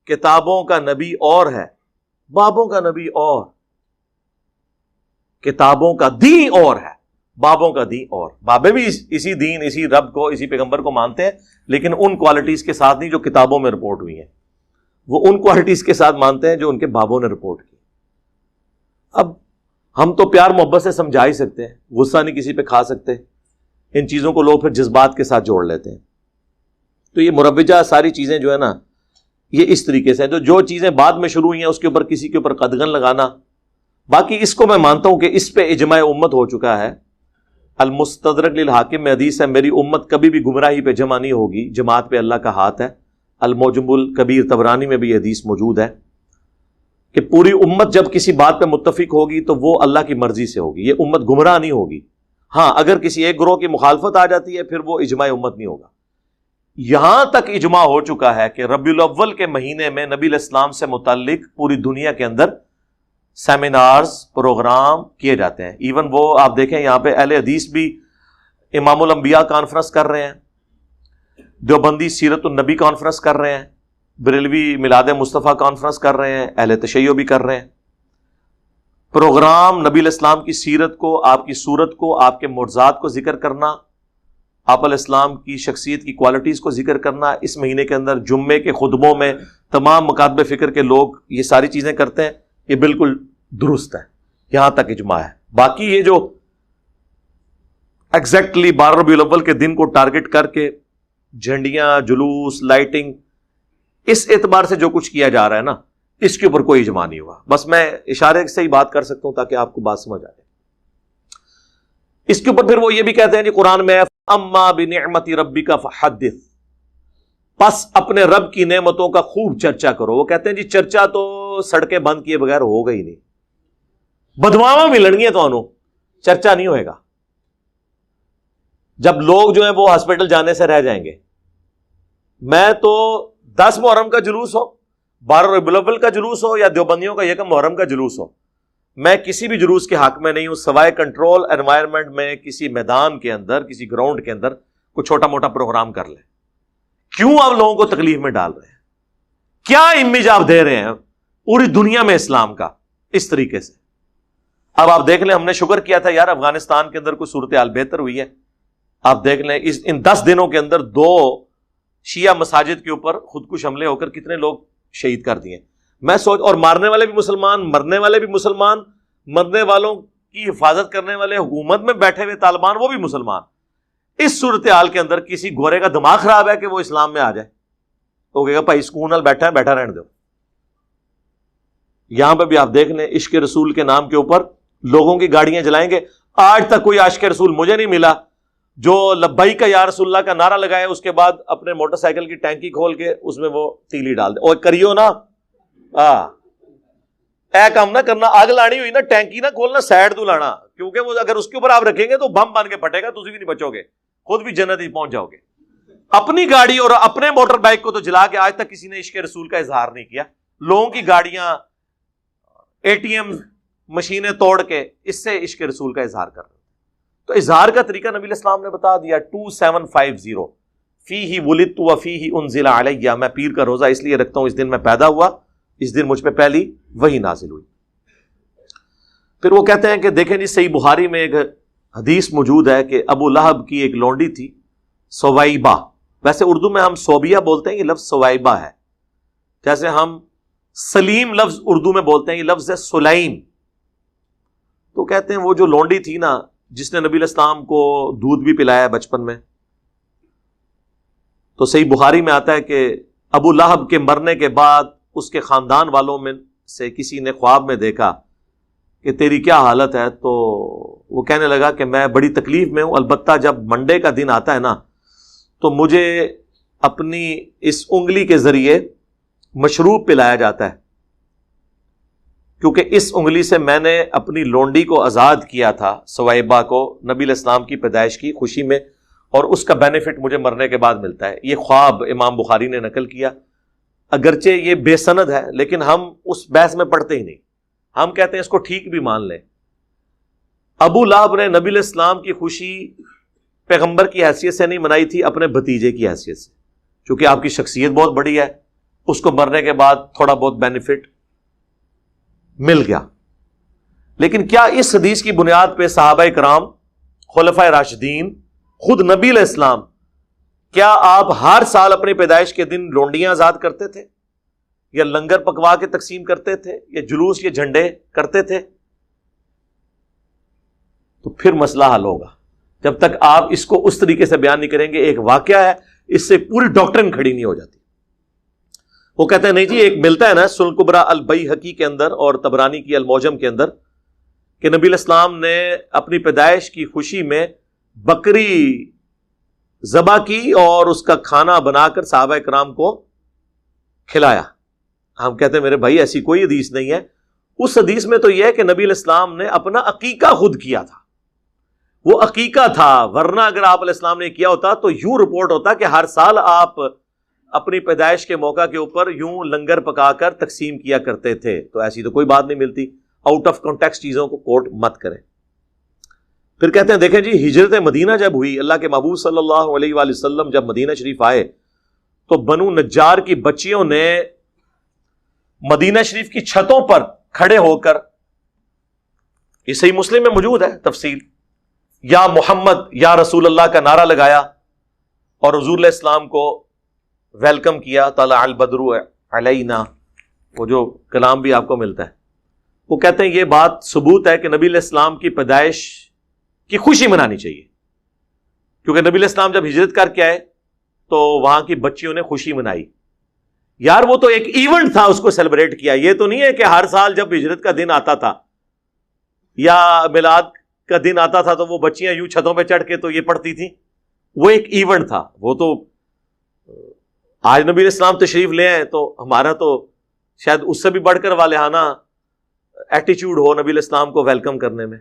Speaker 1: کتابوں کا نبی اور ہے، بابوں کا نبی اور، کتابوں کا دین اور ہے، بابوں کا دین اور۔ بابے بھی اسی دین، اسی رب کو، اسی پیغمبر کو مانتے ہیں، لیکن ان کوالٹیز کے ساتھ نہیں جو کتابوں میں رپورٹ ہوئی ہیں، وہ ان کوالٹیز کے ساتھ مانتے ہیں جو ان کے بابوں نے رپورٹ کی۔ اب ہم تو پیار محبت سے سمجھا ہی سکتے ہیں، غصہ نہیں کسی پہ کھا سکتے، ان چیزوں کو لوگ پھر جذبات کے ساتھ جوڑ لیتے ہیں۔ تو یہ مروجہ ساری چیزیں جو ہے نا، یہ اس طریقے سے ہیں، جو چیزیں بعد میں شروع ہوئی ہیں اس کے اوپر کسی کے اوپر قدغن لگانا۔ باقی اس کو میں مانتا ہوں کہ اس پہ اجماع امت ہو چکا ہے۔ المستدرک للحاکم میں حدیث ہے، میری امت کبھی بھی گمراہی پہ جمع نہیں ہوگی، جماعت پہ اللہ کا ہاتھ ہے۔ المعجم الکبیر طبرانی میں بھی یہ حدیث موجود ہے کہ پوری امت جب کسی بات پہ متفق ہوگی تو وہ اللہ کی مرضی سے ہوگی، یہ امت گمراہ نہیں ہوگی۔ ہاں اگر کسی ایک گروہ کی مخالفت آ جاتی ہے پھر وہ اجماع امت نہیں ہوگا۔ یہاں تک اجماع ہو چکا ہے کہ ربیع الاول کے مہینے میں نبی علیہ السلام سے متعلق پوری دنیا کے اندر سیمینارز، پروگرام کیے جاتے ہیں۔ ایون وہ آپ دیکھیں یہاں پہ اہل حدیث بھی امام الانبیاء کانفرنس کر رہے ہیں، دیوبندی سیرت النبی کانفرنس کر رہے ہیں، بریلوی میلاد مصطفیٰ کانفرنس کر رہے ہیں، اہل تشیع بھی کر رہے ہیں۔ پروگرام نبی علیہ السلام کی سیرت کو، آپ کی صورت کو، آپ کے معجزات کو ذکر کرنا، آپ علیہ السلام کی شخصیت کی کوالٹیز کو ذکر کرنا، اس مہینے کے اندر جمعے کے خطبوں میں تمام مکاتب فکر کے لوگ یہ ساری چیزیں کرتے ہیں، یہ بالکل درست ہے، یہاں تک اجماع ہے۔ باقی یہ جو ایگزیکٹلی 12 ربیع الاول کے دن کو ٹارگٹ کر کے جھنڈیاں، جلوس، لائٹنگ، اس اعتبار سے جو کچھ کیا جا رہا ہے نا، اس کے اوپر کوئی اجماع نہیں ہوا۔ بس میں اشارے سے ہی بات کر سکتا ہوں تاکہ آپ کو بات سمجھ آ جائے۔ اس کے اوپر پھر وہ یہ بھی کہتے ہیں کہ قرآن میں اما بنعمت ربک فحدث، پس اپنے رب کی نعمتوں کا خوب چرچا کرو۔ وہ کہتے ہیں جی چرچا تو سڑکیں بند کیے بغیر ہوگا ہی نہیں، بدواواں ملن گی تو چرچا نہیں ہوئے گا۔ جب لوگ جو ہیں وہ ہاسپٹل جانے سے رہ جائیں گے، میں تو 10 محرم کا جلوس ہو، 12 ربیع الاول کا جلوس ہو یا دیوبندیوں کا 1 محرم کا جلوس ہو، میں کسی بھی جلوس کے حق میں نہیں ہوں سوائے کنٹرول انوائرمنٹ میں کسی میدان کے اندر، کسی گراؤنڈ کے اندر کوئی چھوٹا موٹا پروگرام کر لیں۔ کیوں آپ لوگوں کو تکلیف میں ڈال رہے ہیں؟ کیا امیج آپ دے رہے ہیں پوری دنیا میں اسلام کا اس طریقے سے؟ اب آپ دیکھ لیں، ہم نے شکر کیا تھا یار افغانستان کے اندر کوئی صورتحال بہتر ہوئی ہے۔ آپ دیکھ لیں ان 10 دنوں کے اندر 2 شیعہ مساجد کے اوپر خودکش حملے ہو کر کتنے لوگ شہید کر دیے۔ میں سوچ، اور مارنے والے بھی مسلمان، مرنے والے بھی مسلمان، مرنے والوں کی حفاظت کرنے والے حکومت میں بیٹھے ہوئے طالبان وہ بھی مسلمان۔ اس صورتحال کے اندر کسی گورے کا دماغ خراب ہے کہ وہ اسلام میں آ جائے، تو کہے گا بھائی سکون نال بیٹھا ہے، بیٹھا رہنے دو۔ یہاں پہ بھی آپ دیکھ لیں عشق رسول کے نام کے اوپر لوگوں کی گاڑیاں جلائیں گے. آج تک کوئی عاشق رسول مجھے نہیں ملا جو لبیک یا رسول اللہ کا نعرہ لگائے اس کے بعد اپنے موٹر سائیکل کی ٹینکی کھول کے اس میں وہ تیلی ڈال دے. اور کریو نا اے کام نہ کرنا, آگ لانی ہوئی نا ٹینکی نہ کھولنا, سائڈ تو لانا, کیونکہ وہ اگر اس کے اوپر آپ رکھیں گے تو بم بن کے پھٹے گا, تجھے بھی نہیں بچو گے, خود بھی جنت ہی پہنچ جاؤ گے. اپنی گاڑی اور اپنے موٹر بائک کو تو جلا کے آج تک کسی نے عشق رسول کا اظہار نہیں کیا. لوگوں کی گاڑیاں, اے ٹی ایم مشینیں توڑ کے اس سے عشق رسول کا اظہار کر رہے ہیں. تو اظہار کا طریقہ نبی علیہ السلام نے بتا دیا. 2750 فیہ ولدت وفیہ انزل علیہ, میں پیر کا روزہ اس لیے رکھتا ہوں اس دن میں پیدا ہوا, اس دن مجھ پہ پہلی وحی نازل ہوئی. پھر وہ کہتے ہیں کہ دیکھیں جی صحیح بخاری میں ایک حدیث موجود ہے کہ ابو لہب کی ایک لونڈی تھی سویبہ. ویسے اردو میں ہم صوبیہ بولتے ہیں, یہ لفظ سویبہ ہے. جیسے ہم سلیم لفظ اردو میں بولتے ہیں, یہ لفظ ہے سلیم. تو کہتے ہیں وہ جو لونڈی تھی نا جس نے نبی علیہ السلام کو دودھ بھی پلایا بچپن میں, تو صحیح بخاری میں آتا ہے کہ ابو لہب کے مرنے کے بعد اس کے خاندان والوں میں سے کسی نے خواب میں دیکھا کہ تیری کیا حالت ہے. تو وہ کہنے لگا کہ میں بڑی تکلیف میں ہوں, البتہ جب منڈے کا دن آتا ہے نا تو مجھے اپنی اس انگلی کے ذریعے مشروب پلایا جاتا ہے, کیونکہ اس انگلی سے میں نے اپنی لونڈی کو آزاد کیا تھا سویبہ کو نبی علیہ السلام کی پیدائش کی خوشی میں, اور اس کا بینیفٹ مجھے مرنے کے بعد ملتا ہے. یہ خواب امام بخاری نے نقل کیا. اگرچہ یہ بے سند ہے لیکن ہم اس بحث میں پڑھتے ہی نہیں, ہم کہتے ہیں اس کو ٹھیک بھی مان لیں. ابو لہب نے نبی علیہ السلام کی خوشی پیغمبر کی حیثیت سے نہیں منائی تھی, اپنے بھتیجے کی حیثیت سے, چونکہ آپ کی شخصیت بہت بڑی ہے, اس کو مرنے کے بعد تھوڑا بہت بینیفٹ مل گیا. لیکن کیا اس حدیث کی بنیاد پہ صحابہ کرام, خلفائے راشدین, خود نبی علیہ السلام, کیا آپ ہر سال اپنی پیدائش کے دن لونڈیاں آزاد کرتے تھے, یا لنگر پکوا کے تقسیم کرتے تھے, یا جلوس یا جھنڈے کرتے تھے؟ تو پھر مسئلہ حل ہوگا. جب تک آپ اس کو اس طریقے سے بیان نہیں کریں گے, ایک واقعہ ہے اس سے پوری ڈاکٹرن کھڑی نہیں ہو جاتی. وہ کہتے ہیں نہیں جی ایک ملتا ہے نا سنن کبریٰ البیہقی کے اندر اور طبرانی کی المعجم کے اندر کہ نبی علیہ السلام نے اپنی پیدائش کی خوشی میں بکری ذبح کی اور اس کا کھانا بنا کر صحابہ کرام کو کھلایا. ہم کہتے ہیں میرے بھائی ایسی کوئی حدیث نہیں ہے. اس حدیث میں تو یہ ہے کہ نبی علیہ السلام نے اپنا عقیقہ خود کیا تھا, وہ عقیقہ تھا, ورنہ اگر آپ علیہ السلام نے کیا ہوتا تو یوں رپورٹ ہوتا کہ ہر سال آپ اپنی پیدائش کے موقع کے اوپر یوں لنگر پکا کر تقسیم کیا کرتے تھے. تو ایسی تو کوئی بات نہیں ملتی. آؤٹ آف کانٹیکسٹ چیزوں کو کوٹ مت کریں. پھر کہتے ہیں دیکھیں جی ہجرت مدینہ جب ہوئی, اللہ کے محبوب صلی اللہ علیہ وآلہ وسلم جب مدینہ شریف آئے تو بنو نجار کی بچیوں نے مدینہ شریف کی چھتوں پر کھڑے ہو کر, یہ صحیح مسلم میں موجود ہے تفصیل, یا محمد یا رسول اللہ کا نعرہ لگایا اور حضور علیہ السلام کو ویلکم کیا. طلع البدر علینا, وہ جو کلام بھی آپ کو ملتا ہے. وہ کہتے ہیں یہ بات ثبوت ہے کہ نبی علیہ السلام کی پیدائش کی خوشی منانی چاہیے, کیونکہ نبی علیہ السلام جب ہجرت کر کے آئے تو وہاں کی بچیوں نے خوشی منائی. یار وہ تو ایک ایونٹ تھا, اس کو سیلیبریٹ کیا. یہ تو نہیں ہے کہ ہر سال جب ہجرت کا دن آتا تھا یا میلاد کا دن آتا تھا تو وہ بچیاں یوں چھتوں پہ چڑھ کے تو یہ پڑھتی تھیں. وہ ایک ایونٹ تھا. وہ تو آج نبی علیہ السلام تشریف لے آئے تو ہمارا تو شاید اس سے بھی بڑھ کر والہانہ ایٹیچیوڈ ہو نبی علیہ السلام کو ویلکم کرنے میں.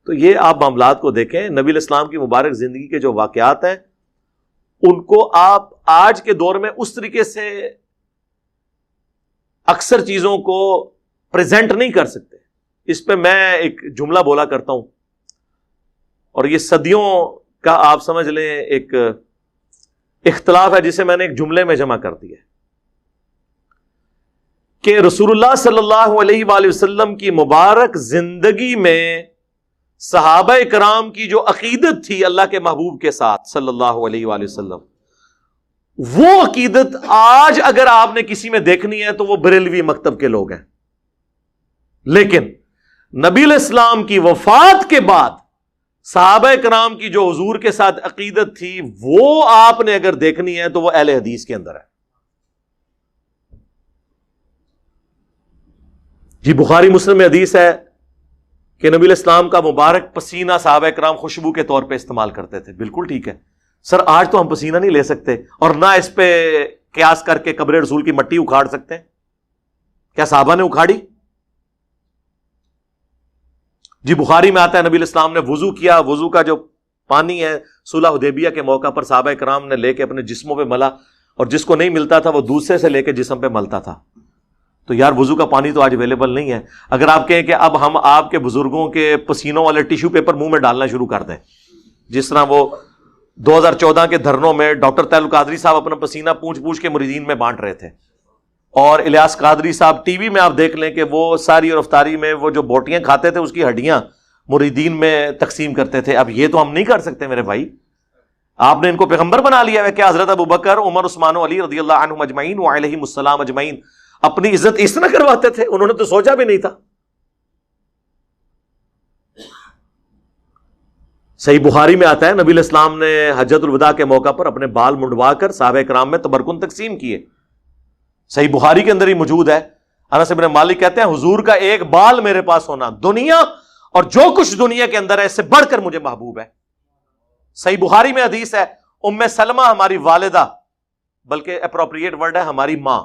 Speaker 1: تو یہ آپ معاملات کو دیکھیں. نبی علیہ السلام کی مبارک زندگی کے جو واقعات ہیں ان کو آپ آج کے دور میں اس طریقے سے اکثر چیزوں کو پریزنٹ نہیں کر سکتے. اس پہ میں ایک جملہ بولا کرتا ہوں, اور یہ صدیوں کا آپ سمجھ لیں ایک اختلاف ہے جسے میں نے ایک جملے میں جمع کر دیا کہ رسول اللہ صلی اللہ علیہ وآلہ وسلم کی مبارک زندگی میں صحابہ کرام کی جو عقیدت تھی اللہ کے محبوب کے ساتھ صلی اللہ علیہ وآلہ وسلم, وہ عقیدت آج اگر آپ نے کسی میں دیکھنی ہے تو وہ بریلوی مکتب کے لوگ ہیں. لیکن نبی علیہ السلام کی وفات کے بعد صحابہ کرام کی جو حضور کے ساتھ عقیدت تھی وہ آپ نے اگر دیکھنی ہے تو وہ اہل حدیث کے اندر ہے. جی بخاری مسلم میں حدیث ہے کہ نبی علیہ السلام کا مبارک پسینہ صحابہ کرام خوشبو کے طور پہ استعمال کرتے تھے. بالکل ٹھیک ہے سر, آج تو ہم پسینہ نہیں لے سکتے اور نہ اس پہ قیاس کر کے قبر رسول کی مٹی اکھاڑ سکتے ہیں. کیا صحابہ نے اکھاڑی؟ جی بخاری میں آتا ہے نبی علیہ السلام نے وضو کیا, وضو کا جو پانی ہے صلح حدیبیہ کے موقع پر صحابہ کرام نے لے کے اپنے جسموں پہ ملا, اور جس کو نہیں ملتا تھا وہ دوسرے سے لے کے جسم پہ ملتا تھا. تو یار وضو کا پانی تو آج اویلیبل نہیں ہے. اگر آپ کہیں کہ اب ہم آپ کے بزرگوں کے پسینوں والے ٹیشو پیپر منہ میں ڈالنا شروع کر دیں, جس طرح وہ 2014 کے دھرنوں میں ڈاکٹر طاہر قادری صاحب اپنا پسینہ پوچھ پوچھ کے مریدین میں بانٹ رہے تھے, اور الیاس قادری صاحب ٹی وی میں آپ دیکھ لیں کہ وہ ساری اور افطاری میں وہ جو بوٹیاں کھاتے تھے اس کی ہڈیاں مریدین میں تقسیم کرتے تھے. اب یہ تو ہم نہیں کر سکتے میرے بھائی. آپ نے ان کو پیغمبر بنا لیا ہے کہ حضرت ابوبکر, عمر, عثمان و علی رضی اللہ عنہم اجمعین وعلیہم السلام اجمعین اپنی عزت اس طرح کرواتے تھے؟ انہوں نے تو سوچا بھی نہیں تھا. صحیح بخاری میں آتا ہے نبی علیہ السلام نے حجۃ الوداع کے موقع پر اپنے بال منڈوا کر صحابہ کرام میں تبرکن تقسیم کیے. صحیح بخاری کے اندر ہی موجود ہے. انس بن مالک کہتے ہیں حضور کا ایک بال میرے پاس ہونا دنیا اور جو کچھ دنیا کے اندر ہے اس سے بڑھ کر مجھے محبوب ہے. صحیح بخاری میں حدیث ہے ام سلمہ ہماری والدہ, بلکہ اپروپریٹ ورڈ ہے ہماری ماں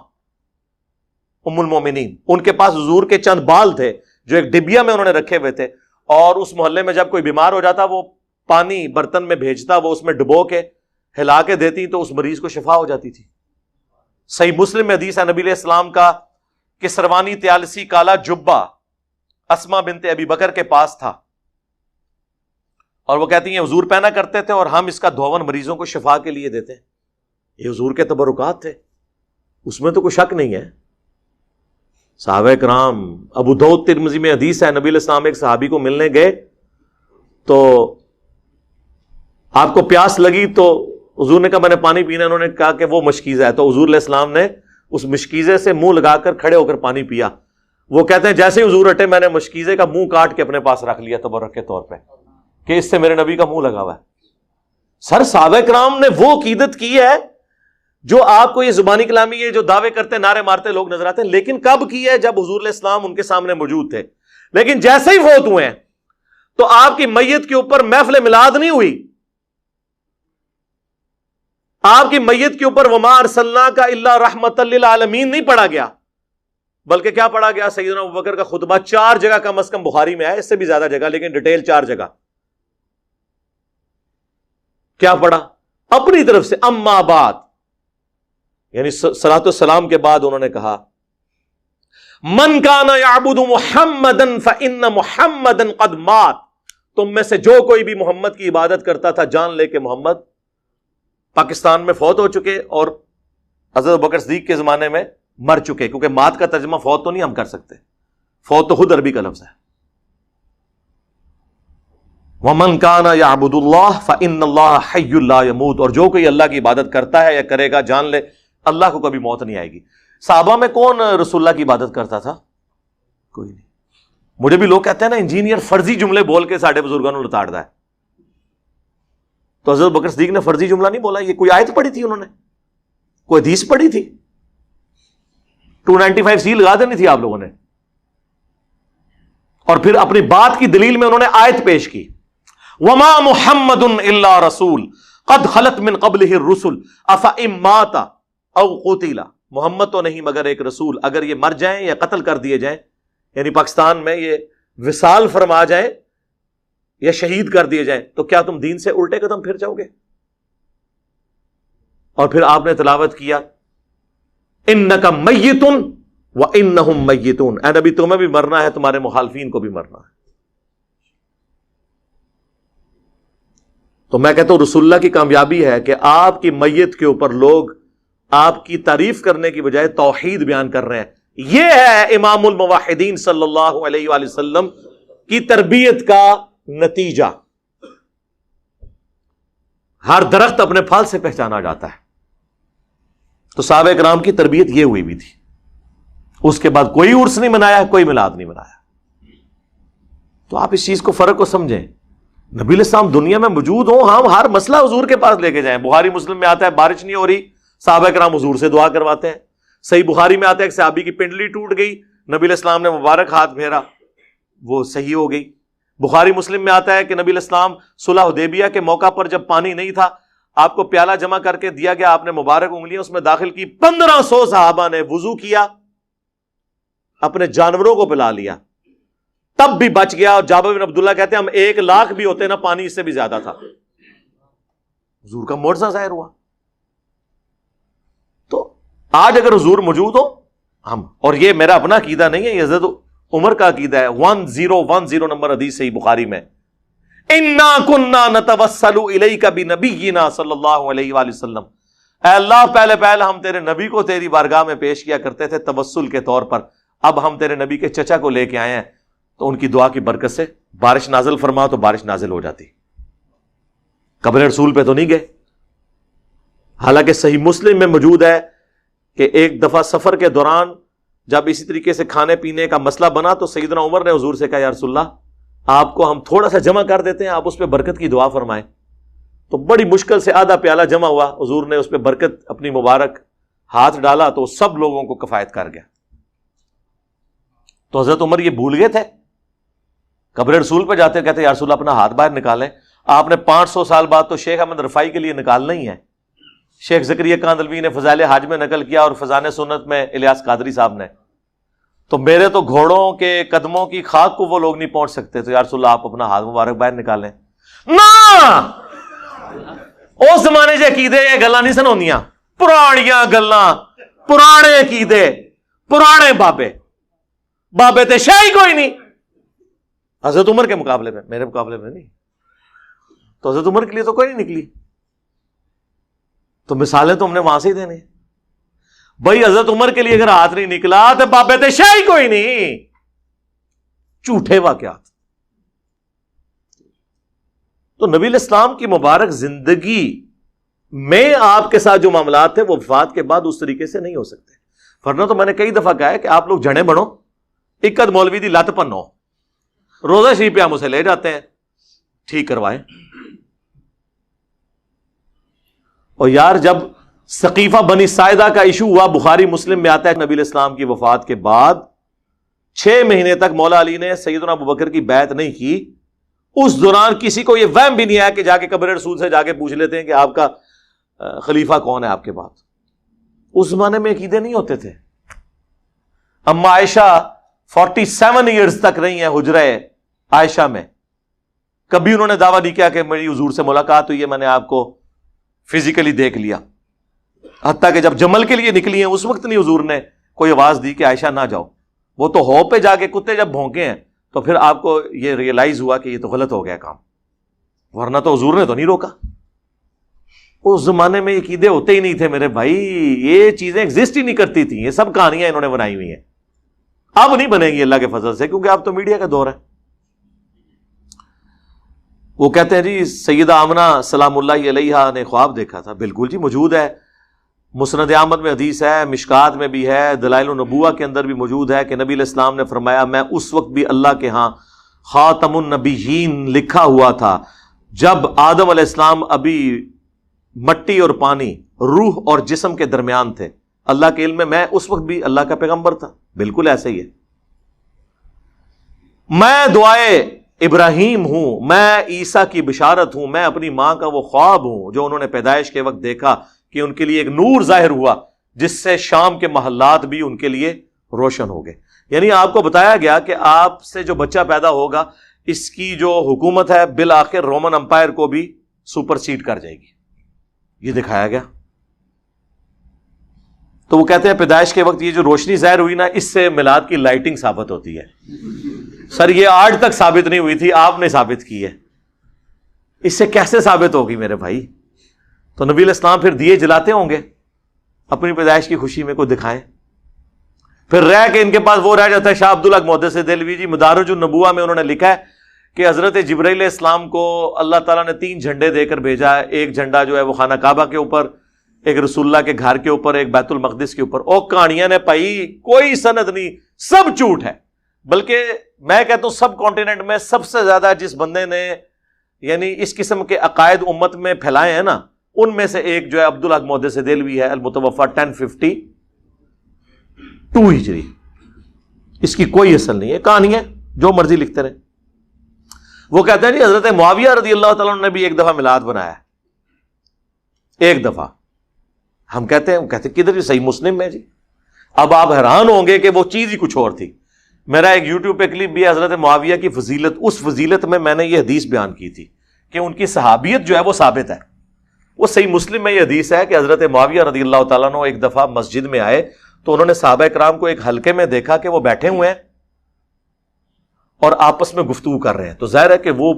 Speaker 1: ام المومنین, ان کے پاس حضور کے چند بال تھے جو ایک ڈبیا میں انہوں نے رکھے ہوئے تھے, اور اس محلے میں جب کوئی بیمار ہو جاتا وہ پانی برتن میں بھیجتا, وہ اس میں ڈبو کے ہلا کے دیتی تو اس مریض کو شفا ہو جاتی تھی. صحیح مسلم میں حدیث ہے نبی علیہ السلام کا کہ سروانی تیالسی کالا جبہ اسما بنت ابی بکر کے پاس تھا, اور وہ کہتی ہیں حضور پہنا کرتے تھے اور ہم اس کا دھون مریضوں کو شفا کے لیے دیتے ہیں. یہ حضور کے تبرکات تھے, اس میں تو کوئی شک نہیں ہے. صحابہ کرام, ابو داؤد ترمذی میں حدیث ہے نبی علیہ السلام ایک صحابی کو ملنے گئے تو آپ کو پیاس لگی تو حضور نے کہا میں نے پانی پینا, انہوں نے کہا کہ وہ مشکیزہ ہے, تو حضور علیہ السلام نے اس مشکیزے سے منہ لگا کر کھڑے ہو کر پانی پیا. وہ کہتے ہیں جیسے ہی حضور ہٹے میں نے مشکیزے کا منہ کاٹ کے اپنے پاس رکھ لیا تبرک کے طور پہ کہ اس سے میرے نبی کا منہ لگا ہوا ہے. سر صحابہ کرام نے وہ عقیدت کی ہے جو آپ کو یہ زبانی کلامی یہ جو دعوے کرتے نعرے مارتے لوگ نظر آتے ہیں, لیکن کب کی ہے؟ جب حضور علیہ السلام ان کے سامنے موجود تھے. لیکن جیسے ہی فوت ہوئے ہیں تو آپ کی میت کے اوپر محفل میلاد نہیں ہوئی, آپ کی میت کے اوپر وما ارسلناک الا رحمۃ للعالمین نہیں پڑھا گیا, بلکہ کیا پڑھا گیا؟ سیدنا ابوبکر کا خطبہ 4 جگہ کم از کم بخاری میں ہے, اس سے بھی زیادہ جگہ لیکن ڈیٹیل 4 جگہ. کیا پڑھا؟ اپنی طرف سے اما بعد, یعنی صلاۃ والسلام کے بعد انہوں نے کہا من کان یعبد محمدا فان محمدا قد مات, تم میں سے جو کوئی بھی محمد کی عبادت کرتا تھا جان لے کہ محمد پاکستان میں فوت ہو چکے, اور حضرت ابوبکر صدیق کے زمانے میں مر چکے, کیونکہ مات کا ترجمہ فوت تو نہیں ہم کر سکتے, فوت تو خود عربی کا لفظ ہے. وَمَنْ كَانَ يَعْبُدُ اللَّهَ فَإِنَّ اللَّهَ حَيٌّ لَا يَمُوتُ, اور جو کوئی اللہ کی عبادت کرتا ہے یا کرے گا جان لے اللہ کو کبھی موت نہیں آئے گی. صحابہ میں کون رسول اللہ کی عبادت کرتا تھا؟ کوئی نہیں. مجھے بھی لوگ کہتے ہیں نا انجینئر فرضی جملے بول کے ساڑھے بزرگوں نے لتاڑ دا ہے, تو حضرت بکر صدیق نے فرضی جملہ نہیں بولا, یہ کوئی آیت پڑھی تھی انہوں نے, کوئی حدیث پڑھی تھی, 295 سی لگا دینی تھی آپ لوگوں نے. اور پھر اپنی بات کی دلیل میں انہوں نے آیت پیش کی وما محمد الا رسول قد خلت من قبلہ الرسل افئن مات او قتل, محمد تو نہیں مگر ایک رسول, اگر یہ مر جائیں یا قتل کر دیے جائیں, یعنی پاکستان میں یہ وصال فرما جائیں یا شہید کر دیے جائیں, تو کیا تم دین سے الٹے قدم پھر جاؤ گے؟ اور پھر آپ نے تلاوت کیا انک میت وانہم میتون, اے نبی تمہیں بھی مرنا ہے تمہارے مخالفین کو بھی مرنا ہے. تو میں کہتا ہوں رسول اللہ کی کامیابی ہے کہ آپ کی میت کے اوپر لوگ آپ کی تعریف کرنے کی بجائے توحید بیان کر رہے ہیں. یہ ہے امام الموحدین صلی اللہ علیہ وآلہ وسلم کی تربیت کا نتیجہ. ہر درخت اپنے پھل سے پہچانا جاتا ہے, تو صحابہ کرام کی تربیت یہ ہوئی بھی تھی. اس کے بعد کوئی عرس نہیں منایا, کوئی میلاد نہیں منایا. تو آپ اس چیز کو فرق کو سمجھیں. نبی علیہ السلام دنیا میں موجود ہوں, ہم ہر مسئلہ حضور کے پاس لے کے جائیں. بخاری مسلم میں آتا ہے بارش نہیں ہو رہی, صحابہ کرام حضور سے دعا کرواتے ہیں. صحیح بخاری میں آتا ہے کہ صحابی کی پنڈلی ٹوٹ گئی, نبی علیہ السلام نے مبارک ہاتھ پھیرا، وہ صحیح ہو گئی۔ بخاری مسلم میں آتا ہے کہ نبی علیہ السلام صلح حدیبیہ کے موقع پر جب پانی نہیں تھا، آپ کو پیالہ جمع کر کے دیا گیا، آپ نے مبارک انگلیاں اس میں داخل کی، 1500 صحابہ نے وضو کیا، اپنے جانوروں کو پلا لیا، تب بھی بچ گیا۔ اور جابر بن عبداللہ کہتے ہیں ہم 1,00,000 بھی ہوتے نا، پانی اس سے بھی زیادہ تھا۔ حضور کا معجزہ ظاہر ہوا۔ تو آج اگر حضور موجود ہو ہم، اور یہ میرا اپنا عقیدہ نہیں ہے، یہ حضرت عمر کا عقیدہ ہے، 1010 نمبر حدیث صحیح بخاری میں، انا کننا نتوسل الیک بنبینا صلی اللہ علیہ وآلہ وسلم، اے اللہ پہلے ہم تیرے نبی کو تیری بارگاہ میں پیش کیا کرتے تھے توسل کے طور پر، اب ہم تیرے نبی کے چچا کو لے کے آئے ہیں، تو ان کی دعا کی برکت سے بارش نازل فرما، تو بارش نازل ہو جاتی۔ قبر رسول پہ تو نہیں گئے۔ حالانکہ صحیح مسلم میں موجود ہے کہ ایک دفعہ سفر کے دوران جب اسی طریقے سے کھانے پینے کا مسئلہ بنا تو سیدنا عمر نے حضور سے کہا یا رسول اللہ آپ کو ہم تھوڑا سا جمع کر دیتے ہیں، آپ اس پہ برکت کی دعا فرمائیں۔ تو بڑی مشکل سے آدھا پیالہ جمع ہوا، حضور نے اس پہ برکت اپنی مبارک ہاتھ ڈالا تو سب لوگوں کو کفایت کر گیا۔ تو حضرت عمر یہ بھول گئے تھے، قبر رسول پہ جاتے کہتے یا رسول اللہ اپنا ہاتھ باہر نکالیں۔ آپ نے 500 سال بعد تو شیخ احمد رفاعی کے لیے نکالنا ہی ہے۔ شیخ زکریا کاندلوی نے فضائل حاج میں نقل کیا اور فضائل سنت میں الیاس قادری صاحب نے، تو میرے تو گھوڑوں کے قدموں کی خاک کو وہ لوگ نہیں پہنچ سکتے، تو یا رسول اللہ آپ اپنا ہاتھ مبارک باہر نکالیں۔ نا اس زمانے سے عقیدے یہ گلاں نہیں سن ہوندیاں، پرانیاں گلاں، پرانے عقیدے، پرانے بابے تے شاہی کوئی نہیں حضرت عمر کے مقابلے میں، میرے مقابلے میں نہیں۔ تو حضرت عمر کے لیے تو کوئی نہیں نکلی، تو مثالیں تو ہم نے وہاں سے ہی دینی ہیں۔ بھائی حضرت عمر کے لیے اگر ہاتھ نہیں نکلا تو بابے تے شاہی کوئی نہیں، جھوٹے واقعات۔ تو نبی علیہ السلام کی مبارک زندگی میں آپ کے ساتھ جو معاملات تھے وہ وفات کے بعد اس طریقے سے نہیں ہو سکتے، ورنہ تو میں نے کئی دفعہ کہا ہے کہ آپ لوگ جڑیں بنو، اکد مولوی دی لت پنو، روزہ شریف پہ ہم اسے لے جاتے ہیں، ٹھیک کروائیں۔ اور یار جب سقیفہ بنی ساعدہ کا ایشو ہوا، بخاری مسلم میں آتا ہے نبی علیہ السلام کی وفات کے بعد 6 مہینے تک مولا علی نے سیدنا ابوبکر کی بیعت نہیں کی۔ اس دوران کسی کو یہ وہم بھی نہیں آیا کہ جا کے قبر رسول سے جا کے پوچھ لیتے ہیں کہ آپ کا خلیفہ کون ہے آپ کے بعد۔ اس زمانے میں عقیدے نہیں ہوتے تھے۔ اما عائشہ 47 ایئرز تک رہی ہیں حجرہ عائشہ میں، کبھی انہوں نے دعویٰ نہیں کیا کہ میری حضور سے ملاقات ہوئی ہے، میں نے آپ کو فزیکلی دیکھ لیا۔ حتیٰ کہ جب جمل کے لیے نکلی ہیں اس وقت نہیں حضور نے کوئی آواز دی کہ عائشہ نہ جاؤ، وہ تو ہو پہ جا کے کتے جب بھونکے ہیں تو پھر آپ کو یہ ریئلائز ہوا کہ یہ تو غلط ہو گیا کام، ورنہ تو حضور نے تو نہیں روکا۔ اس زمانے میں یہ عقیدے ہوتے ہی نہیں تھے میرے بھائی، یہ چیزیں ایگزسٹ ہی نہیں کرتی تھیں، یہ سب کہانیاں انہوں نے بنائی ہوئی ہیں، اب نہیں بنے گی اللہ کے فضل سے، کیونکہ اب تو میڈیا کا دور ہے۔ وہ کہتے ہیں جی سیدہ آمنہ سلام اللہ علیہا نے خواب دیکھا تھا، بالکل جی موجود ہے، مسند احمد میں حدیث ہے، مشکات میں بھی ہے، دلائل النبوہ کے اندر بھی موجود ہے کہ نبی علیہ السلام نے فرمایا میں اس وقت بھی اللہ کے ہاں خاتم النبیین لکھا ہوا تھا جب آدم علیہ السلام ابھی مٹی اور پانی، روح اور جسم کے درمیان تھے، اللہ کے علم میں اس وقت بھی اللہ کا پیغمبر تھا۔ بالکل ایسا ہی ہے، میں دعائے ابراہیم ہوں، میں عیسیٰ کی بشارت ہوں، میں اپنی ماں کا وہ خواب ہوں جو انہوں نے پیدائش کے وقت دیکھا کہ ان کے لیے ایک نور ظاہر ہوا جس سے شام کے محلات بھی ان کے لیے روشن ہو گئے۔ یعنی آپ کو بتایا گیا کہ آپ سے جو بچہ پیدا ہوگا اس کی جو حکومت ہے بالآخر رومن امپائر کو بھی سپر سیڈ کر جائے گی، یہ دکھایا گیا۔ تو وہ کہتے ہیں پیدائش کے وقت یہ جو روشنی ظاہر ہوئی نا، اس سے میلاد کی لائٹنگ ثابت ہوتی ہے۔ سر یہ آج تک ثابت نہیں ہوئی تھی، آپ نے ثابت کی ہے، اس سے کیسے ثابت ہوگی میرے بھائی؟ تو نبی علیہ السلام پھر دیے جلاتے ہوں گے اپنی پیدائش کی خوشی میں، کو دکھائیں، پھر رہ کے ان کے پاس وہ رہ جاتا ہے۔ شاہ عبدالحق محدث دہلوی جی مدارج النبوہ میں انہوں نے لکھا ہے کہ حضرت جبرائیل علیہ السلام کو اللہ تعالیٰ نے 3 جھنڈے دے کر بھیجا ہے، ایک جھنڈا جو ہے وہ خانہ کعبہ کے اوپر، ایک رسول اللہ کے گھر کے اوپر، ایک بیت المقدس کے اوپر۔ اور کہانیاں نے پائی کوئی سند نہیں، سب جھوٹ ہے۔ بلکہ میں کہتا ہوں سب کانٹیننٹ میں سب سے زیادہ جس بندے نے یعنی اس قسم کے عقائد امت میں پھیلائے ہیں نا، ان میں سے ایک جو ہے عبدالحق محدث دہلوی ہے، المتوفی 1052 ہجری، اس کی کوئی اصل نہیں ہے، کہانی ہے، جو مرضی لکھتے رہے۔ وہ کہتے ہیں جی حضرت معاویہ رضی اللہ تعالیٰ عنہ نے بھی ایک دفعہ میلاد بنایا، ایک دفعہ۔ ہم کہتے ہیں کدھر؟ صحیح مسلم میں جی۔ اب آپ حیران ہوں گے کہ وہ چیز ہی کچھ اور تھی۔ میرا ایک یوٹیوب پہ کلپ بھی حضرت معاویہ کی فضیلت، اس فضیلت میں نے یہ حدیث بیان کی تھی کہ ان کی صحابیت جو ہے وہ ثابت ہے۔ وہ صحیح مسلم میں یہ حدیث ہے کہ حضرت معاویہ رضی اللہ تعالیٰ عنہ ایک دفعہ مسجد میں آئے تو انہوں نے صحابہ کرام کو ایک حلقے میں دیکھا کہ وہ بیٹھے ہوئے ہیں اور آپس میں گفتگو کر رہے ہیں۔ تو ظاہر ہے کہ وہ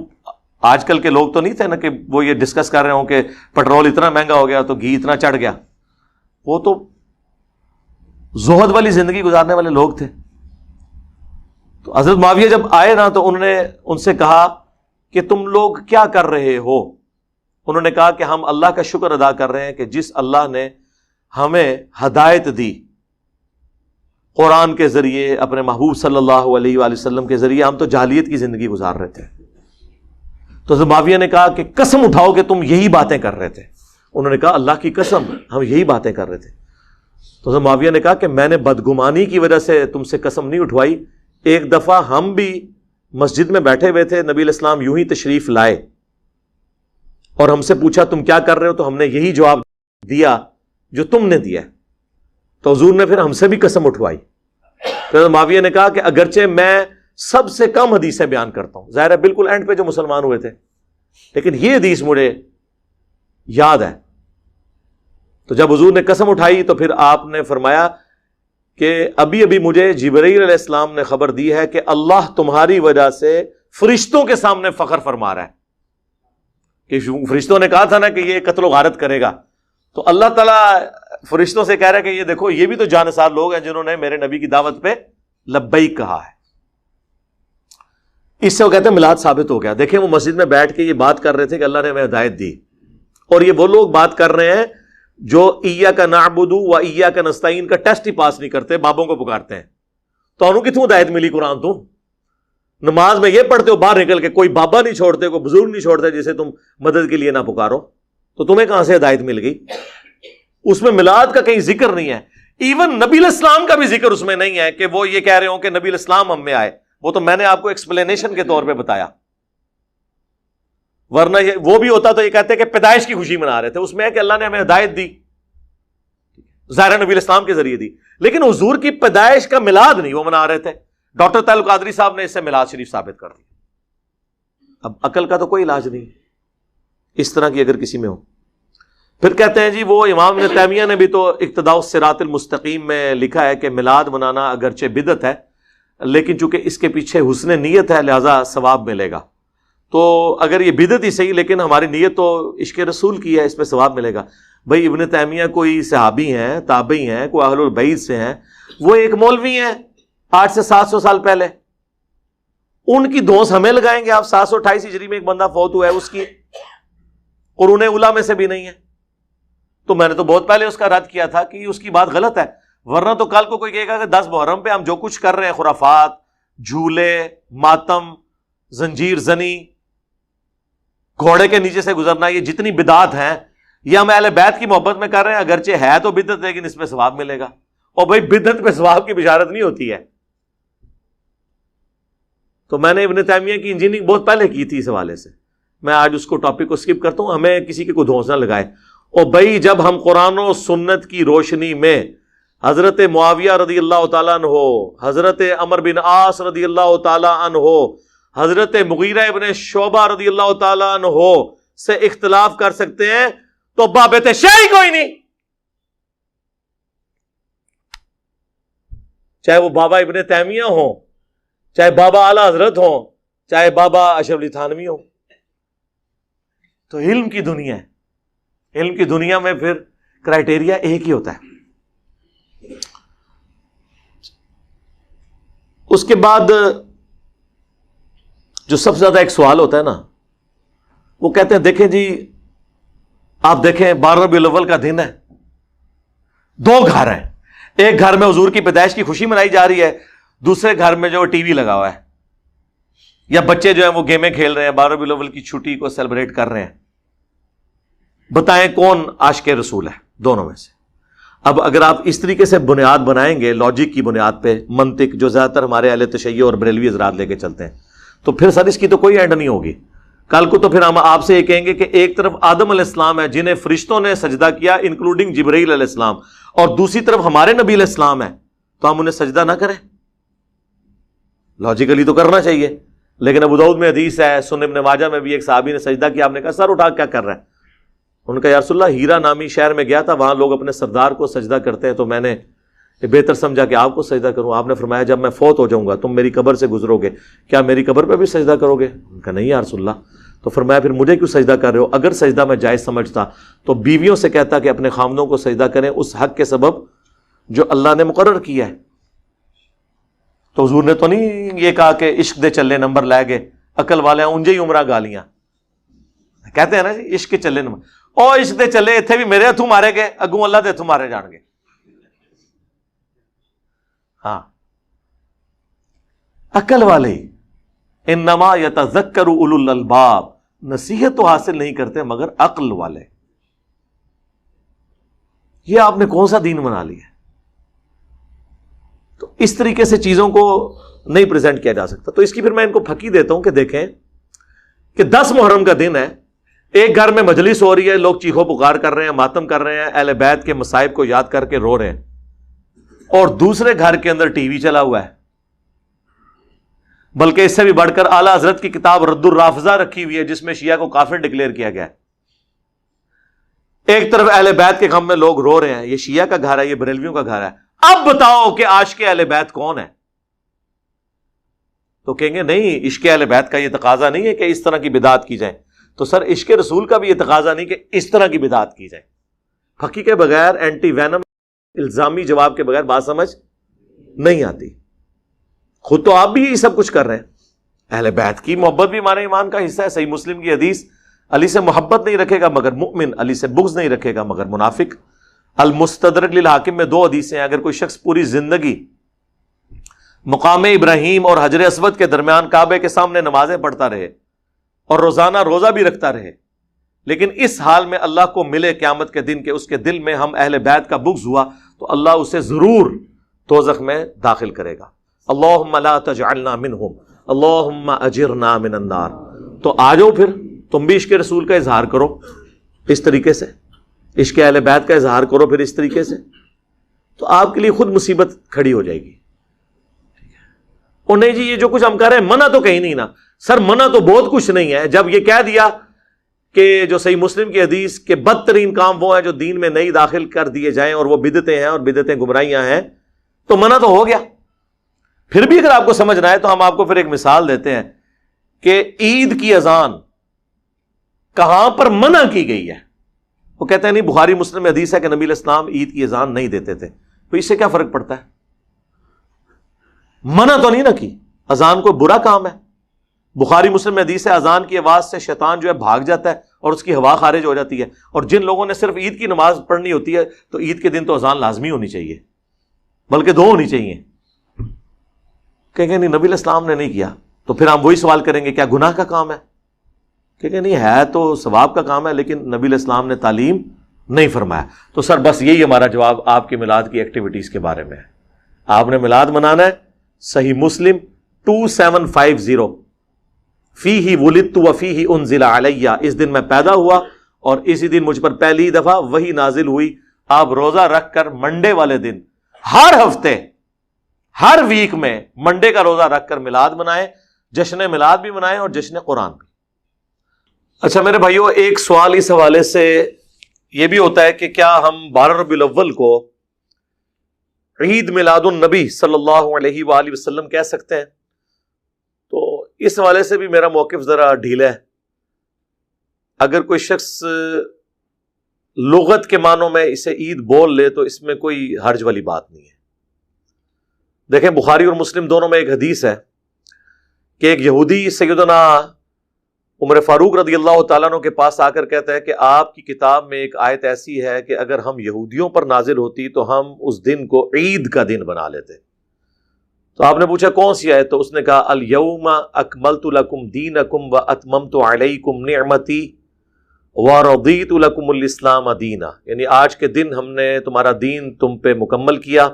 Speaker 1: آج کل کے لوگ تو نہیں تھے نا کہ وہ یہ ڈسکس کر رہے ہوں کہ پٹرول اتنا مہنگا ہو گیا تو گھی اتنا چڑھ گیا۔ وہ تو زہد والی زندگی گزارنے والے لوگ تھے۔ تو حضرت معاویہ جب آئے نا تو انہوں نے ان سے کہا کہ تم لوگ کیا کر رہے ہو؟ انہوں نے کہا کہ ہم اللہ کا شکر ادا کر رہے ہیں کہ جس اللہ نے ہمیں ہدایت دی قرآن کے ذریعے، اپنے محبوب صلی اللہ علیہ وآلہ وسلم کے ذریعے، ہم تو جاہلیت کی زندگی گزار رہے تھے۔ تو حضرت معاویہ نے کہا کہ قسم اٹھاؤ کہ تم یہی باتیں کر رہے تھے۔ انہوں نے کہا اللہ کی قسم ہم یہی باتیں کر رہے تھے۔ تو حضرت معاویہ نے کہا کہ میں نے بدگمانی کی وجہ سے تم سے قسم نہیں اٹھوائی۔ ایک دفعہ ہم بھی مسجد میں بیٹھے ہوئے تھے، نبی علیہ السلام یوں ہی تشریف لائے اور ہم سے پوچھا تم کیا کر رہے ہو، تو ہم نے یہی جواب دیا جو تم نے دیا۔ تو حضور نے پھر ہم سے بھی قسم اٹھوائی۔ تو معاویہ نے کہا کہ اگرچہ میں سب سے کم حدیثیں بیان کرتا ہوں، ظاہر ہے بالکل اینڈ پہ جو مسلمان ہوئے تھے، لیکن یہ حدیث مجھے یاد ہے۔ تو جب حضور نے قسم اٹھائی تو پھر آپ نے فرمایا کہ ابھی ابھی مجھے جبرائیل علیہ السلام نے خبر دی ہے کہ اللہ تمہاری وجہ سے فرشتوں کے سامنے فخر فرما رہا ہے، کہ فرشتوں نے کہا تھا نا کہ یہ قتل و غارت کرے گا، تو اللہ تعالیٰ فرشتوں سے کہہ رہا ہے کہ یہ دیکھو یہ بھی تو جانثار لوگ ہیں جنہوں نے میرے نبی کی دعوت پہ لبیک کہا ہے۔ اس سے وہ کہتے ہیں میلاد ثابت ہو گیا۔ دیکھیں وہ مسجد میں بیٹھ کے یہ بات کر رہے تھے کہ اللہ نے ہمیں ہدایت دی، اور یہ وہ لوگ بات کر رہے ہیں جو ایاک نعبد و ایاک نستعین کا ٹیسٹ ہی پاس نہیں کرتے، بابوں کو پکارتے ہیں۔ تو انہوں کتوں ہدایت ملی قرآن؟ تو نماز میں یہ پڑھتے ہو باہر نکل کے کوئی بابا نہیں چھوڑتے، کوئی بزرگ نہیں چھوڑتے جسے تم مدد کے لیے نہ پکارو، تو تمہیں کہاں سے ہدایت مل گئی؟ اس میں میلاد کا کہیں ذکر نہیں ہے، ایون نبی علیہ السلام کا بھی ذکر اس میں نہیں ہے کہ وہ یہ کہہ رہے ہوں کہ نبی علیہ السلام ہم میں آئے۔ وہ تو میں نے آپ کو ایکسپلینیشن کے طور پہ بتایا، ورنہ وہ بھی ہوتا تو یہ کہتے کہ پیدائش کی خوشی منا رہے تھے، اس میں ہے کہ اللہ نے ہمیں ہدایت دی، ظاہر نبی علیہ السلام کے ذریعے دی، لیکن حضور کی پیدائش کا میلاد نہیں وہ منا رہے تھے۔ ڈاکٹر طاہر القادری صاحب نے اس سے میلاد شریف ثابت کر دیا۔ اب عقل کا تو کوئی علاج نہیں اس طرح کی اگر کسی میں ہو۔ پھر کہتے ہیں جی وہ امام ابن تیمیہ نے بھی تو اقتداء الصراط المستقیم میں لکھا ہے کہ میلاد منانا اگرچہ بدعت ہے لیکن چونکہ اس کے پیچھے حسن نیت ہے لہذا ثواب ملے گا۔ تو اگر یہ بدعت ہی صحیح لیکن ہماری نیت تو عشق رسول کی ہے، اس میں ثواب ملے گا۔ بھائی ابن تیمیہ کوئی صحابی ہیں، تابعی ہیں، کوئی اہل البیت سے ہیں، وہ ایک مولوی ہیں 800 سے 700 سال پہلے، ان کی دوس ہمیں لگائیں گے آپ؟ 728 ہجری میں ایک بندہ فوت ہوا ہے، اس کی قرون اولیٰ میں سے بھی نہیں ہے۔ تو میں نے تو بہت پہلے اس کا رد کیا تھا کہ اس کی بات غلط ہے، ورنہ تو کل کو کوئی کہے گا کہ 10 محرم پہ ہم جو کچھ کر رہے ہیں، خرافات، جھولے، ماتم، زنجیر زنی، گھوڑے کے نیچے سے گزرنا، یہ جتنی بدعات ہیں یہ ہم اہل بیت کی محبت میں کر رہے ہیں، اگرچہ ہے تو بدعت لیکن اس میں ثواب ملے گا۔ اور بھائی بدعت پہ ثواب کی بشارت نہیں ہوتی ہے۔ تو میں نے ابن تیمیہ کی انجینئرنگ بہت پہلے کی تھی اس حوالے سے، میں آج اس کو ٹاپک کو سکپ کرتا ہوں، ہمیں کسی کے کوئی دھونس نہ لگائے۔ اور بھائی جب ہم قرآن و سنت کی روشنی میں حضرت معاویہ رضی اللہ تعالیٰ عنہ، حضرت عمر بن عاص رضی اللہ تعالیٰ عنہ، حضرت مغیرہ ابن شعبہ رضی اللہ تعالیٰ عنہ سے اختلاف کر سکتے ہیں تو بابت شیعی کوئی نہیں، چاہے وہ بابا ابن تیمیہ ہوں، چاہے بابا اعلی حضرت ہوں، چاہے بابا اشرف علی تھانوی ہوں۔ تو علم کی دنیا ہے، علم کی دنیا میں پھر کرائٹیریا ایک ہی ہوتا ہے۔ اس کے بعد جو سب سے زیادہ ایک سوال ہوتا ہے نا، وہ کہتے ہیں دیکھیں جی آپ دیکھیں 12 ربیع الاول کا دن ہے، 2 گھر ہیں، ایک گھر میں حضور کی پیدائش کی خوشی منائی جا رہی ہے، دوسرے گھر میں جو ٹی وی لگا ہوا ہے، یا بچے جو ہیں وہ گیمیں کھیل رہے ہیں، 12 ربیع الاول کی چھٹی کو سیلیبریٹ کر رہے ہیں۔ بتائیں کون عاشق رسول ہے دونوں میں سے؟ اب اگر آپ اس طریقے سے بنیاد بنائیں گے لاجک کی بنیاد پہ، منطق جو زیادہ تر ہمارے اہل تشیع اور بریلوی حضرات لے کے چلتے ہیں، تو پھر سر اس کی تو کوئی اینڈ نہیں ہوگی. کل کو تو پھر ہم آپ سے یہ کہیں گے کہ ایک طرف آدم علیہ السلام ہے جنہیں فرشتوں نے سجدہ کیا انکلوڈنگ جبرائیل علیہ السلام، اور دوسری طرف ہمارے نبی علیہ السلام ہے، تو ہم انہیں سجدہ نہ کریں؟ لاجیکلی تو کرنا چاہیے. لیکن ابو داؤد میں حدیث ہے، سنن ابن ماجہ میں بھی ایک صحابی نے سجدہ کیا، آپ نے کہا سر اٹھا کیا کر رہا ہے؟ ان کا یا رسول اللہ ہیرا نامی شہر میں گیا تھا، وہاں لوگ اپنے سردار کو سجدہ کرتے ہیں، تو میں نے بہتر سمجھا کہ آپ کو سجدہ کروں. آپ نے فرمایا جب میں فوت ہو جاؤں گا تم میری قبر سے گزرو گے، کیا میری قبر پہ بھی سجدہ کرو گے؟ ان کا نہیں یا رسول اللہ. تو فرمایا پھر مجھے کیوں سجدہ کر رہے ہو؟ اگر سجدہ میں جائز سمجھتا تو بیویوں سے کہتا کہ اپنے خامدوں کو سجدہ کریں اس حق کے سبب جو اللہ نے مقرر کیا ہے. تو حضور نے تو نہیں یہ کہا کہ عشق دے چلے نمبر لائے گے، عقل والے اونجے ہی عمرہ گالیاں کہتے ہیں نا جی، عشق کے چلے نمبر. او عشق دے چلے اتنے بھی میرے ہتھوں مارے گئے، اگوں اللہ دے ہتھوں مارے جان گے. ہاں عقل والے انما یتذکر اولو الالباب، نصیحت تو حاصل نہیں کرتے مگر عقل والے. یہ آپ نے کون سا دین بنا لیا؟ تو اس طریقے سے چیزوں کو نہیں پریزنٹ کیا جا سکتا. تو اس کی پھر میں ان کو پھکی دیتا ہوں کہ دیکھیں کہ 10 محرم کا دن ہے، ایک گھر میں مجلس ہو رہی ہے، لوگ چیخو پکار کر رہے ہیں، ماتم کر رہے ہیں، اہل بیت کے مصائب کو یاد کر کے رو رہے ہیں، اور دوسرے گھر کے اندر ٹی وی چلا ہوا ہے، بلکہ اس سے بھی بڑھ کر اعلیٰ حضرت کی کتاب رد الرافضہ رکھی ہوئی ہے جس میں شیعہ کو کافر ڈکلیئر کیا گیا ہے. ایک طرف اہل بیت کے غم میں لوگ رو رہے ہیں، یہ شیعہ کا گھر ہے، یہ بریلویوں کا گھر ہے. اب بتاؤ کہ عاشق اہل بیت کون ہے؟ تو کہیں گے نہیں، عشق اہل بیت کا یہ تقاضا نہیں ہے کہ اس طرح کی بدعت کی جائے. تو سر عشق رسول کا بھی یہ تقاضا نہیں کہ اس طرح کی بدعت کی جائے. پھکی کے بغیر، اینٹی وینم الزامی جواب کے بغیر بات سمجھ نہیں آتی. خود تو آپ بھی یہ سب کچھ کر رہے ہیں. اہل بیت کی محبت بھی ہمارے ایمان کا حصہ ہے. صحیح مسلم کی حدیث، علی سے محبت نہیں رکھے گا مگر مؤمن، علی سے بغض نہیں رکھے گا مگر منافق. المستدرک للحاکم میں 2 حدیثیں ہیں. اگر کوئی شخص پوری زندگی مقام ابراہیم اور حجر اسود کے درمیان کعبے کے سامنے نمازیں پڑھتا رہے اور روزانہ روزہ بھی رکھتا رہے، لیکن اس حال میں اللہ کو ملے قیامت کے دن کہ اس کے دل میں ہم اہل بیت کا بغض ہوا، تو اللہ اسے ضرور دوزخ میں داخل کرے گا. اللہم لا تجعلنا منہم اللہم اجرنا من النار. تو آ جاؤ پھر تم بھی عشق رسول کا اظہار کرو اس طریقے سے، عشق اہل بیت کا اظہار کرو پھر اس طریقے سے، تو آپ کے لیے خود مصیبت کھڑی ہو جائے گی. اور نہیں جی یہ جو کچھ ہم کر رہے ہیں منع تو کہیں نہیں نا. سر منع تو بہت کچھ نہیں ہے. جب یہ کہہ دیا کہ جو صحیح مسلم کی حدیث کے بدترین کام وہ ہیں جو دین میں نہیں داخل کر دیے جائیں اور وہ بدعتیں ہیں اور بدعتیں گمراہیاں ہیں، تو منع تو ہو گیا. پھر بھی اگر آپ کو سمجھنا ہے تو ہم آپ کو پھر ایک مثال دیتے ہیں کہ عید کی اذان کہاں پر منع کی گئی ہے. وہ کہتے ہیں نہیں بخاری مسلم میں حدیث ہے کہ نبی علیہ السلام عید کی اذان نہیں دیتے تھے. تو اس سے کیا فرق پڑتا ہے؟ منع تو نہیں نہ کی. اذان کوئی برا کام ہے. بخاری مسلم میں حدیث ہے اذان کی آواز سے شیطان جو ہے بھاگ جاتا ہے اور اس کی ہوا خارج ہو جاتی ہے. اور جن لوگوں نے صرف عید کی نماز پڑھنی ہوتی ہے تو عید کے دن تو اذان لازمی ہونی چاہیے، بلکہ 2 ہونی چاہیے. کہیں گے نہیں نبی علیہ السلام نے نہیں کیا. تو پھر ہم وہی سوال کریں گے کیا گناہ کا کام ہے؟ کہیں گے نہیں ہے تو ثواب کا کام ہے لیکن نبی علیہ السلام نے تعلیم نہیں فرمایا. تو سر بس یہی ہمارا جواب آپ کی میلاد کی ایکٹیویٹیز کے بارے میں ہے. آپ نے میلاد منانا ہے، صحیح مسلم 2750 فیہ ولدت وفیہ انزل علیہ، اس دن میں پیدا ہوا اور اسی دن مجھ پر پہلی دفعہ وحی نازل ہوئی. آپ روزہ رکھ کر منڈے والے دن ہر ہفتے ہر ویک میں منڈے کا روزہ رکھ کر میلاد منائیں، جشن میلاد بھی منائیں اور جشن قرآن بھی. اچھا میرے بھائیو، ایک سوال اس حوالے سے یہ بھی ہوتا ہے کہ کیا ہم 12 ربیع الاول کو عید میلاد النبی صلی اللہ علیہ وآلہ وسلم کہہ سکتے ہیں؟ تو اس حوالے سے بھی میرا موقف ذرا ڈھیلا ہے. اگر کوئی شخص لغت کے معنوں میں اسے عید بول لے تو اس میں کوئی حرج والی بات نہیں ہے. دیکھیں بخاری اور مسلم دونوں میں ایک حدیث ہے کہ ایک یہودی سیدنا عمر فاروق رضی اللہ تعالیٰ عنہ کے پاس آ کر کہتا ہے کہ آپ کی کتاب میں ایک آیت ایسی ہے کہ اگر ہم یہودیوں پر نازل ہوتی تو ہم اس دن کو عید کا دن بنا لیتے. تو آپ نے پوچھا کون سی آیت؟ تو اس نے کہا الیوم اکملت لکم دینکم واتممت علیکم نعمتی وَرَضِيتُ لَكُمُ الْإِسْلَامَ دِينًا، یعنی آج کے دن ہم نے تمہارا دین تم پہ مکمل کیا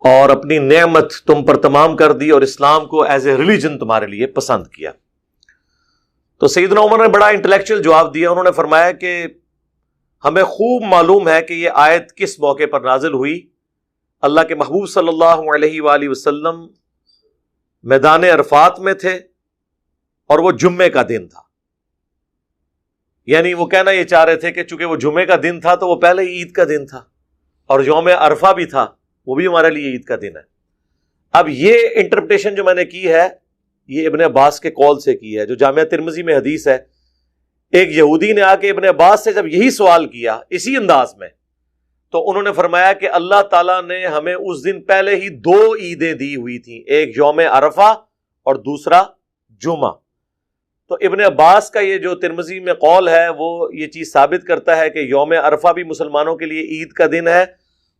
Speaker 1: اور اپنی نعمت تم پر تمام کر دی اور اسلام کو ایز اے ریلیجن تمہارے لیے پسند کیا۔ تو سیدنا عمر نے بڑا انٹلیکچوئل جواب دیا، انہوں نے فرمایا کہ ہمیں خوب معلوم ہے کہ یہ آیت کس موقع پر نازل ہوئی۔ اللہ کے محبوب صلی اللہ علیہ وآلہ وسلم میدان عرفات میں تھے اور وہ جمعے کا دن تھا، یعنی وہ کہنا یہ چاہ رہے تھے کہ چونکہ وہ جمعے کا دن تھا تو وہ پہلے ہی عید کا دن تھا، اور یوم عرفہ بھی تھا، وہ بھی ہمارے لیے عید کا دن ہے۔ اب یہ انٹرپریٹیشن جو میں نے کی ہے یہ ابن عباس کے قول سے کی ہے، جو جامعہ ترمذی میں حدیث ہے۔ ایک یہودی نے آ کے ابن عباس سے جب یہی سوال کیا اسی انداز میں، تو انہوں نے فرمایا کہ اللہ تعالیٰ نے ہمیں اس دن پہلے ہی 2 عیدیں دی ہوئی تھیں، ایک یوم عرفہ اور دوسرا جمعہ۔ تو ابن عباس کا یہ جو ترمذی میں قول ہے وہ یہ چیز ثابت کرتا ہے کہ یوم عرفہ بھی مسلمانوں کے لیے عید کا دن ہے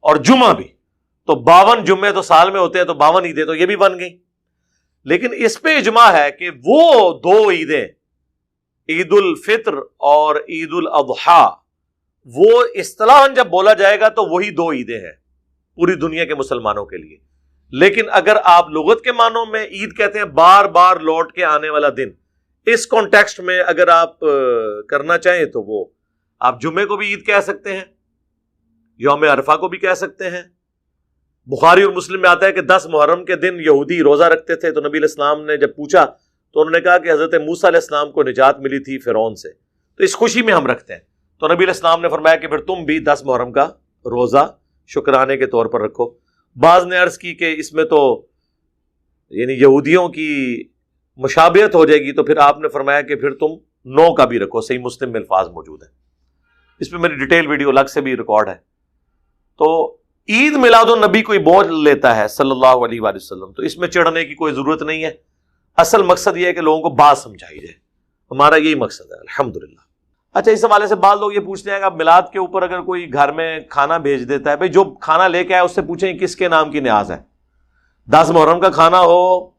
Speaker 1: اور جمعہ بھی۔ تو 52 جمعے تو سال میں ہوتے ہیں، تو 52 عیدیں تو یہ بھی بن گئیں۔ لیکن اس پہ اجماع ہے کہ وہ 2 عیدیں، عید الفطر اور عید الاضحیٰ، وہ اصطلاحاً جب بولا جائے گا تو وہی 2 عیدیں ہیں پوری دنیا کے مسلمانوں کے لیے۔ لیکن اگر آپ لغت کے معنوں میں عید کہتے ہیں بار بار لوٹ کے آنے والا دن، اس کانٹیکسٹ میں اگر آپ کرنا چاہیں تو وہ آپ جمعے کو بھی عید کہہ سکتے ہیں، یوم عرفہ کو بھی کہہ سکتے ہیں۔ بخاری اور مسلم میں آتا ہے کہ 10 محرم کے دن یہودی روزہ رکھتے تھے، تو نبی علیہ السلام نے جب پوچھا تو انہوں نے کہا کہ حضرت موسیٰ علیہ السلام کو نجات ملی تھی فرعون سے، تو اس خوشی میں ہم رکھتے ہیں۔ تو نبی علیہ السلام نے فرمایا کہ پھر تم بھی 10 محرم کا روزہ شکرانے کے طور پر رکھو۔ بعض نے عرض کی کہ اس میں تو یعنی یہودیوں کی مشابہت ہو جائے گی، تو پھر آپ نے فرمایا کہ پھر تم 9 کا بھی رکھو۔ صحیح مسلم میں الفاظ موجود ہیں، اس میں میری ڈیٹیل ویڈیو الگ سے بھی ریکارڈ ہے۔ تو عید میلاد النبی کوئی بول لیتا ہے صلی اللہ علیہ وآلہ وسلم، تو اس میں چڑھنے کی کوئی ضرورت نہیں ہے۔ اصل مقصد یہ ہے کہ لوگوں کو بات سمجھائی جائے، ہمارا یہی مقصد ہے الحمدللہ۔ اچھا، اس حوالے سے بعض لوگ یہ پوچھتے ہیں کہ اب میلاد کے اوپر اگر کوئی گھر میں کھانا بھیج دیتا ہے، بھائی جو کھانا لے کے آئے اس سے پوچھیں کس کے نام کی نیاز ہے۔ 10 محرم کا کھانا ہو،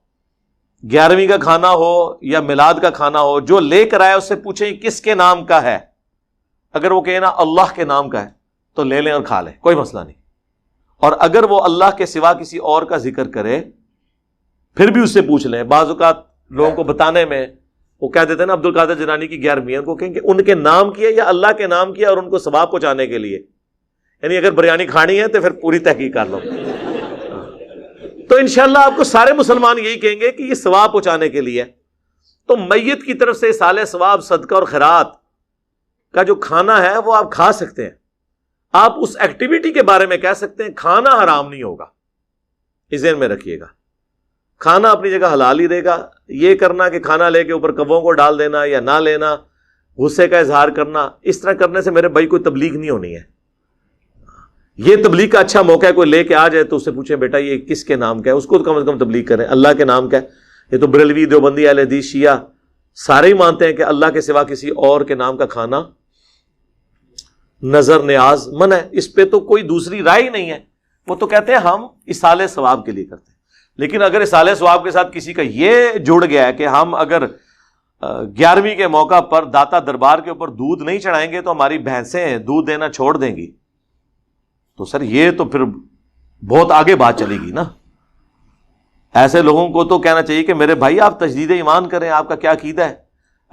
Speaker 1: 11ویں کا کھانا ہو یا میلاد کا کھانا ہو، جو لے کر آئے اس سے پوچھیں کس کے نام کا ہے۔ اگر وہ کہے نا اللہ کے نام کا ہے تو لے لیں اور کھا لیں، کوئی مسئلہ نہیں۔ اور اگر وہ اللہ کے سوا کسی اور کا ذکر کرے پھر بھی اس سے پوچھ لیں۔ بعض اوقات لوگوں کو بتانے میں وہ کہہ دیتے ہیں نا عبد القادر جیلانی کی 11ویں، ان کو کہیں کہ ان کے نام کیا یا اللہ کے نام کیا، اور ان کو ثواب پہنچانے کے لیے، یعنی اگر بریانی کھانی ہے تو پھر پوری تحقیق کر لو۔ تو انشاءاللہ آپ کو سارے مسلمان یہی کہیں گے کہ یہ ثواب پہنچانے کے لیے۔ تو میت کی طرف سے سال ثواب، صدقہ اور خیرات کا جو کھانا ہے وہ آپ کھا سکتے ہیں۔ آپ اس ایکٹیویٹی کے بارے میں کہہ سکتے ہیں کھانا حرام نہیں ہوگا، اس ذہن میں رکھیے گا، کھانا اپنی جگہ حلال ہی رہے گا۔ یہ کرنا کہ کھانا لے کے اوپر کبوں کو ڈال دینا یا نہ لینا، غصے کا اظہار کرنا، اس طرح کرنے سے میرے بھائی کوئی تبلیغ نہیں ہونی ہے۔ یہ تبلیغ کا اچھا موقع ہے، کوئی لے کے آ جائے تو اس سے پوچھیں بیٹا یہ کس کے نام کا ہے، اس کو کم از کم تبلیغ کریں اللہ کے نام کا ہے۔ یہ تو بریلوی، دیوبندی، اہل حدیث، شیعہ سارے ہی مانتے ہیں کہ اللہ کے سوا کسی اور کے نام کا کھانا نظر نیاز منع ہے، اس پہ تو کوئی دوسری رائے ہی نہیں ہے۔ وہ تو کہتے ہیں ہم اصالہ ثواب کے لیے کرتے ہیں۔ لیکن اگر اصالہ ثواب کے ساتھ کسی کا یہ جڑ گیا ہے کہ ہم اگر 11ویں کے موقع پر داتا دربار کے اوپر دودھ نہیں چڑھائیں گے تو ہماری بھینسیں دودھ دینا چھوڑ دیں گی، تو سر یہ تو پھر بہت آگے بات چلے گی نا۔ ایسے لوگوں کو تو کہنا چاہیے کہ میرے بھائی آپ تجدید ایمان کریں، آپ کا کیا عقیدہ ہے؟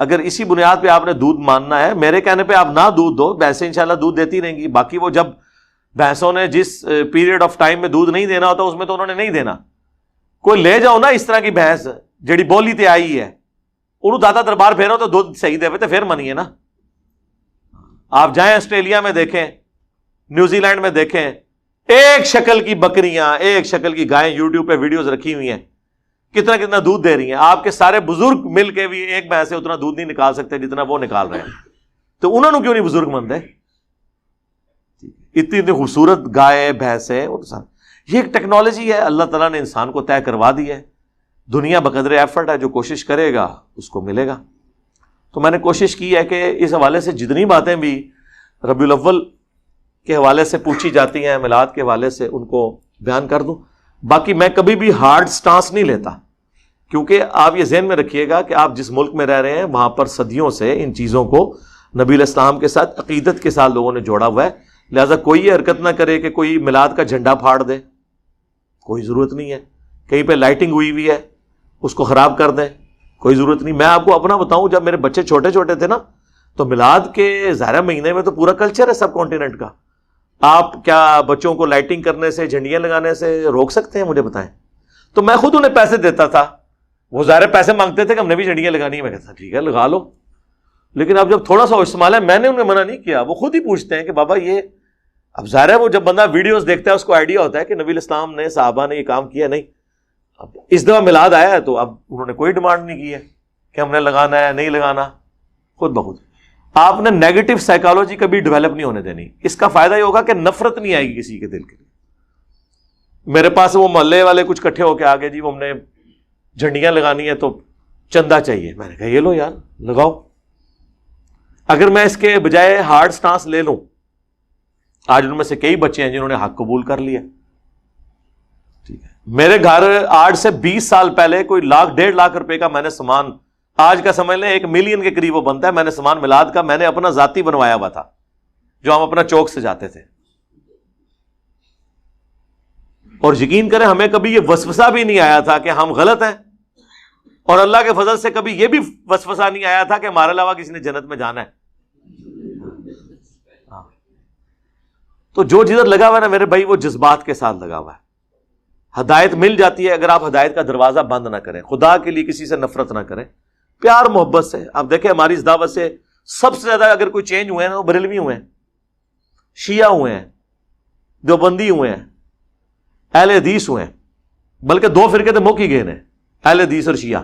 Speaker 1: اگر اسی بنیاد پہ آپ نے دودھ ماننا ہے، میرے کہنے پہ آپ نہ دودھ دو، بھینسیں انشاءاللہ دودھ دیتی رہیں گی۔ باقی وہ جب بھینسوں نے جس پیریڈ آف ٹائم میں دودھ نہیں دینا ہوتا اس میں تو انہوں نے نہیں دینا۔ کوئی لے جاؤ نا اس طرح کی بھینس جڑی بولی تے آئی ہے، انہوں داتا دربار پھیرو تو دودھ صحیح دے تو پھر منیے نا۔ آپ جائیں آسٹریلیا میں دیکھیں، نیوزی لینڈ میں دیکھیں، ایک شکل کی بکریاں، ایک شکل کی گائیں یوٹیوب پہ ویڈیوز رکھی ہوئی ہیں، کتنا کتنا دودھ دے رہی ہیں۔ آپ کے سارے بزرگ مل کے بھی ایک بھینس سے اتنا دودھ نہیں نکال سکتے جتنا وہ نکال رہے ہیں، تو انہوں نے کیوں نہیں بزرگ مند ہے؟ اتنی اتنی خوبصورت گائے بھینسیں، یہ ایک ٹیکنالوجی ہے اللہ تعالیٰ نے انسان کو طے کروا دی ہے۔ دنیا بقدر ایفرٹ ہے، جو کوشش کرے گا اس کو ملے گا۔ تو میں نے کوشش کی ہے کہ اس حوالے سے جتنی باتیں بھی ربیع الاول کے حوالے سے پوچھی جاتی ہیں، میلاد کے حوالے سے، ان کو بیان کر دوں۔ باقی میں کبھی بھی ہارڈ سٹانس نہیں لیتا کیونکہ آپ یہ ذہن میں رکھیے گا کہ آپ جس ملک میں رہ رہے ہیں وہاں پر صدیوں سے ان چیزوں کو نبی علیہ السلام کے ساتھ عقیدت کے ساتھ لوگوں نے جوڑا ہوا ہے. لہٰذا کوئی یہ حرکت نہ کرے کہ کوئی میلاد کا جھنڈا پھاڑ دے, کوئی ضرورت نہیں ہے. کہیں پہ لائٹنگ ہوئی ہے اس کو خراب کر دیں, کوئی ضرورت نہیں. میں آپ کو اپنا بتاؤں, جب میرے بچے چھوٹے چھوٹے تھے نا تو میلاد کے ظاہرہ مہینے میں تو پورا کلچر ہے سب کانٹیننٹ کا. آپ کیا بچوں کو لائٹنگ کرنے سے, جھنڈیاں لگانے سے روک سکتے ہیں؟ مجھے بتائیں. تو میں خود انہیں پیسے دیتا تھا, وہ ظاہر پیسے مانگتے تھے کہ ہم نے بھی جھنڈیاں لگانی ہے. میں کہتا ٹھیک ہے لگا لو, لیکن اب جب تھوڑا سا استعمال ہے, میں نے انہیں منع نہیں کیا. وہ خود ہی پوچھتے ہیں کہ بابا یہ, اب ظاہر ہے وہ جب بندہ ویڈیوز دیکھتا ہے اس کو آئیڈیا ہوتا ہے کہ نبی الاسلام نے, صحابہ نے یہ کام کیا. نہیں, اب اس دفعہ میلاد آیا ہے تو اب انہوں نے کوئی ڈیمانڈ نہیں کی ہے کہ ہم نے لگانا ہے نہیں لگانا, خود بخود. آپ نے نیگیٹو سائیکالوجی کبھی ڈیولپ نہیں ہونے دینی. اس کا فائدہ یہ ہوگا کہ نفرت نہیں آئے گی کسی کے دل کے لیے. میرے پاس وہ محلے والے کچھ کٹھے ہو کے آگے, جی وہ ہم نے جھنڈیاں لگانی ہے تو چندہ چاہیے. میں نے کہا یہ لو یار لگاؤ. اگر میں اس کے بجائے ہارڈ سٹانس لے لوں, آج ان میں سے کئی بچے ہیں جنہوں نے حق قبول کر لیا. ٹھیک ہے, میرے گھر آج سے 20 سال پہلے کوئی 1.5 لاکھ روپے کا میں نے سامان, آج کا سمجھ لیں 1 ملین کے قریب وہ بنتا ہے, میں نے سامان میلاد کا میں نے اپنا ذاتی بنوایا ہوا تھا جو ہم اپنا چوک سے جاتے تھے. اور یقین کریں ہمیں کبھی یہ وسوسہ بھی نہیں آیا تھا کہ ہم غلط ہیں, اور اللہ کے فضل سے کبھی یہ بھی وسوسہ نہیں آیا تھا کہ ہمارے علاوہ کسی نے جنت میں جانا ہے. تو جو جدھر لگا ہوا ہے نا میرے بھائی, وہ جذبات کے ساتھ لگا ہوا ہے. ہدایت مل جاتی ہے اگر آپ ہدایت کا دروازہ بند نہ کریں. خدا کے لیے کسی سے نفرت نہ کریں, پیار محبت سے. آپ دیکھیں ہماری اس دعوت سے سب سے زیادہ اگر کوئی چینج ہوئے ہیں وہ بریلوی ہوئے ہیں, شیعہ ہوئے ہیں, دیوبندی ہوئے ہیں, اہل حدیث ہوئے ہیں. بلکہ 2 فرقے تو مک ہی گئے ہیں, اہل حدیث اور شیعہ.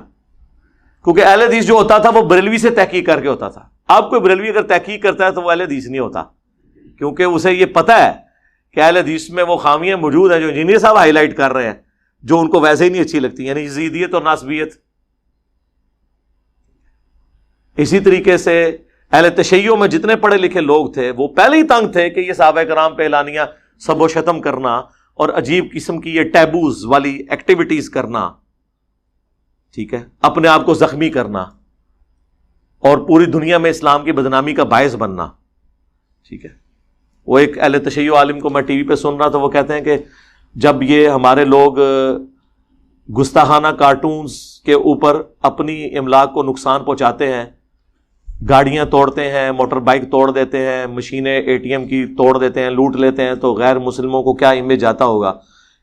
Speaker 1: کیونکہ اہل حدیث جو ہوتا تھا وہ بریلوی سے تحقیق کر کے ہوتا تھا. اب کوئی بریلوی اگر تحقیق کرتا ہے تو وہ اہل حدیث نہیں ہوتا, کیونکہ اسے یہ پتا ہے کہ اہل حدیث میں وہ خامیاں موجود ہیں جو انجینئر صاحب ہائی لائٹ کر رہے ہیں, جو ان کو ویسے ہی نہیں اچھی لگتی, یعنی یزیدیت اور ناسبیت. اسی طریقے سے اہل تشیع میں جتنے پڑھے لکھے لوگ تھے وہ پہلے ہی تنگ تھے کہ یہ صحابہ کرام پہ اعلانیہ سب و شتم کرنا اور عجیب قسم کی یہ ٹیبوز والی ایکٹیویٹیز کرنا, ٹھیک ہے, اپنے آپ کو زخمی کرنا اور پوری دنیا میں اسلام کی بدنامی کا باعث بننا. ٹھیک ہے, وہ ایک اہل تشیع عالم کو میں ٹی وی پہ سن رہا تھا, وہ کہتے ہیں کہ جب یہ ہمارے لوگ گستاخانہ کارٹونز کے اوپر اپنی املاک کو نقصان پہنچاتے ہیں, گاڑیاں توڑتے ہیں, موٹر بائک توڑ دیتے ہیں, مشینیں ATM کی توڑ دیتے ہیں, لوٹ لیتے ہیں, تو غیر مسلموں کو کیا امیج آتا ہوگا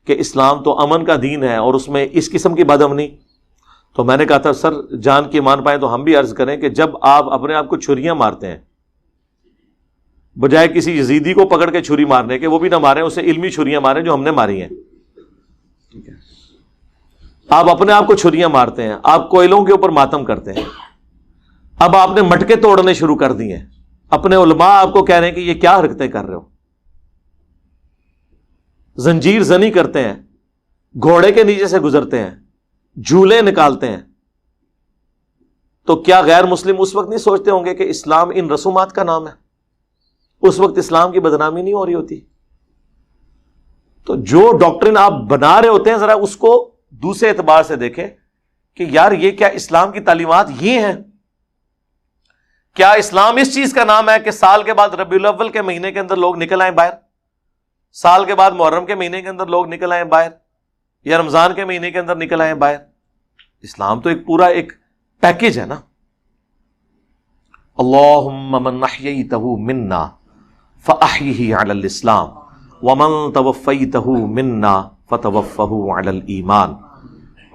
Speaker 1: کہ اسلام تو امن کا دین ہے اور اس میں اس قسم کی بدامنی. تو میں نے کہا تھا سر جان کی مان پائیں تو ہم بھی عرض کریں کہ جب آپ اپنے آپ کو چھریاں مارتے ہیں بجائے کسی یزیدی کو پکڑ کے چھری مارنے کے, وہ بھی نہ ماریں, اسے علمی چھریاں ماریں جو ہم نے ماری ہیں. ٹھیک ہے, آپ اپنے آپ کو چھریاں مارتے ہیں, آپ کوئلوں کے اوپر ماتم کرتے ہیں. اب آپ نے مٹکے توڑنے شروع کر دیے ہیں, اپنے علماء آپ کو کہہ رہے ہیں کہ یہ کیا حرکتیں کر رہے ہو. زنجیر زنی کرتے ہیں, گھوڑے کے نیچے سے گزرتے ہیں, جھولے نکالتے ہیں. تو کیا غیر مسلم اس وقت نہیں سوچتے ہوں گے کہ اسلام ان رسومات کا نام ہے؟ اس وقت اسلام کی بدنامی نہیں ہو رہی ہوتی؟ تو جو ڈاکٹرن آپ بنا رہے ہوتے ہیں ذرا اس کو دوسرے اعتبار سے دیکھیں کہ یار یہ کیا اسلام کی تعلیمات یہ ہیں؟ کیا اسلام اس چیز کا نام ہے کہ سال کے بعد ربیع الاول کے مہینے کے اندر لوگ نکل آئیں باہر, سال کے بعد محرم کے مہینے کے اندر لوگ نکل آئیں باہر, یا رمضان کے مہینے کے اندر نکل آئیں باہر؟ اسلام تو ایک پورا ایک پیکج ہے نا. اللہم من احییتہ منا فاحیہ علی الاسلام ومن توفیتہ منا فتوفہ علی الایمان.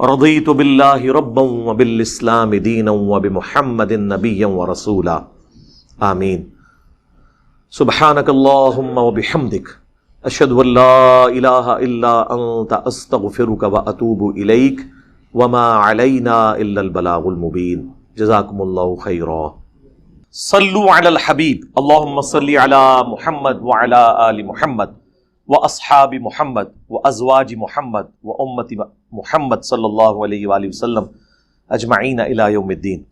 Speaker 1: رضیت باللہ ربا وبالاسلام دینا وبمحمد نبیا ورسولا. آمین. سبحانک اللہم وبحمدک اشہد ان لا الہ الا انت استغفرک واتوب الیک وما علینا الا البلاغ المبین. جزاکم اللہ خیرا. صلو علی الحبیب اللہم صلی علی محمد وعلی آل محمد واصحاب محمد وازواج محمد وامت محمد صلی اللہ علیہ وآلہ وسلم اجمعین الی یوم الدین.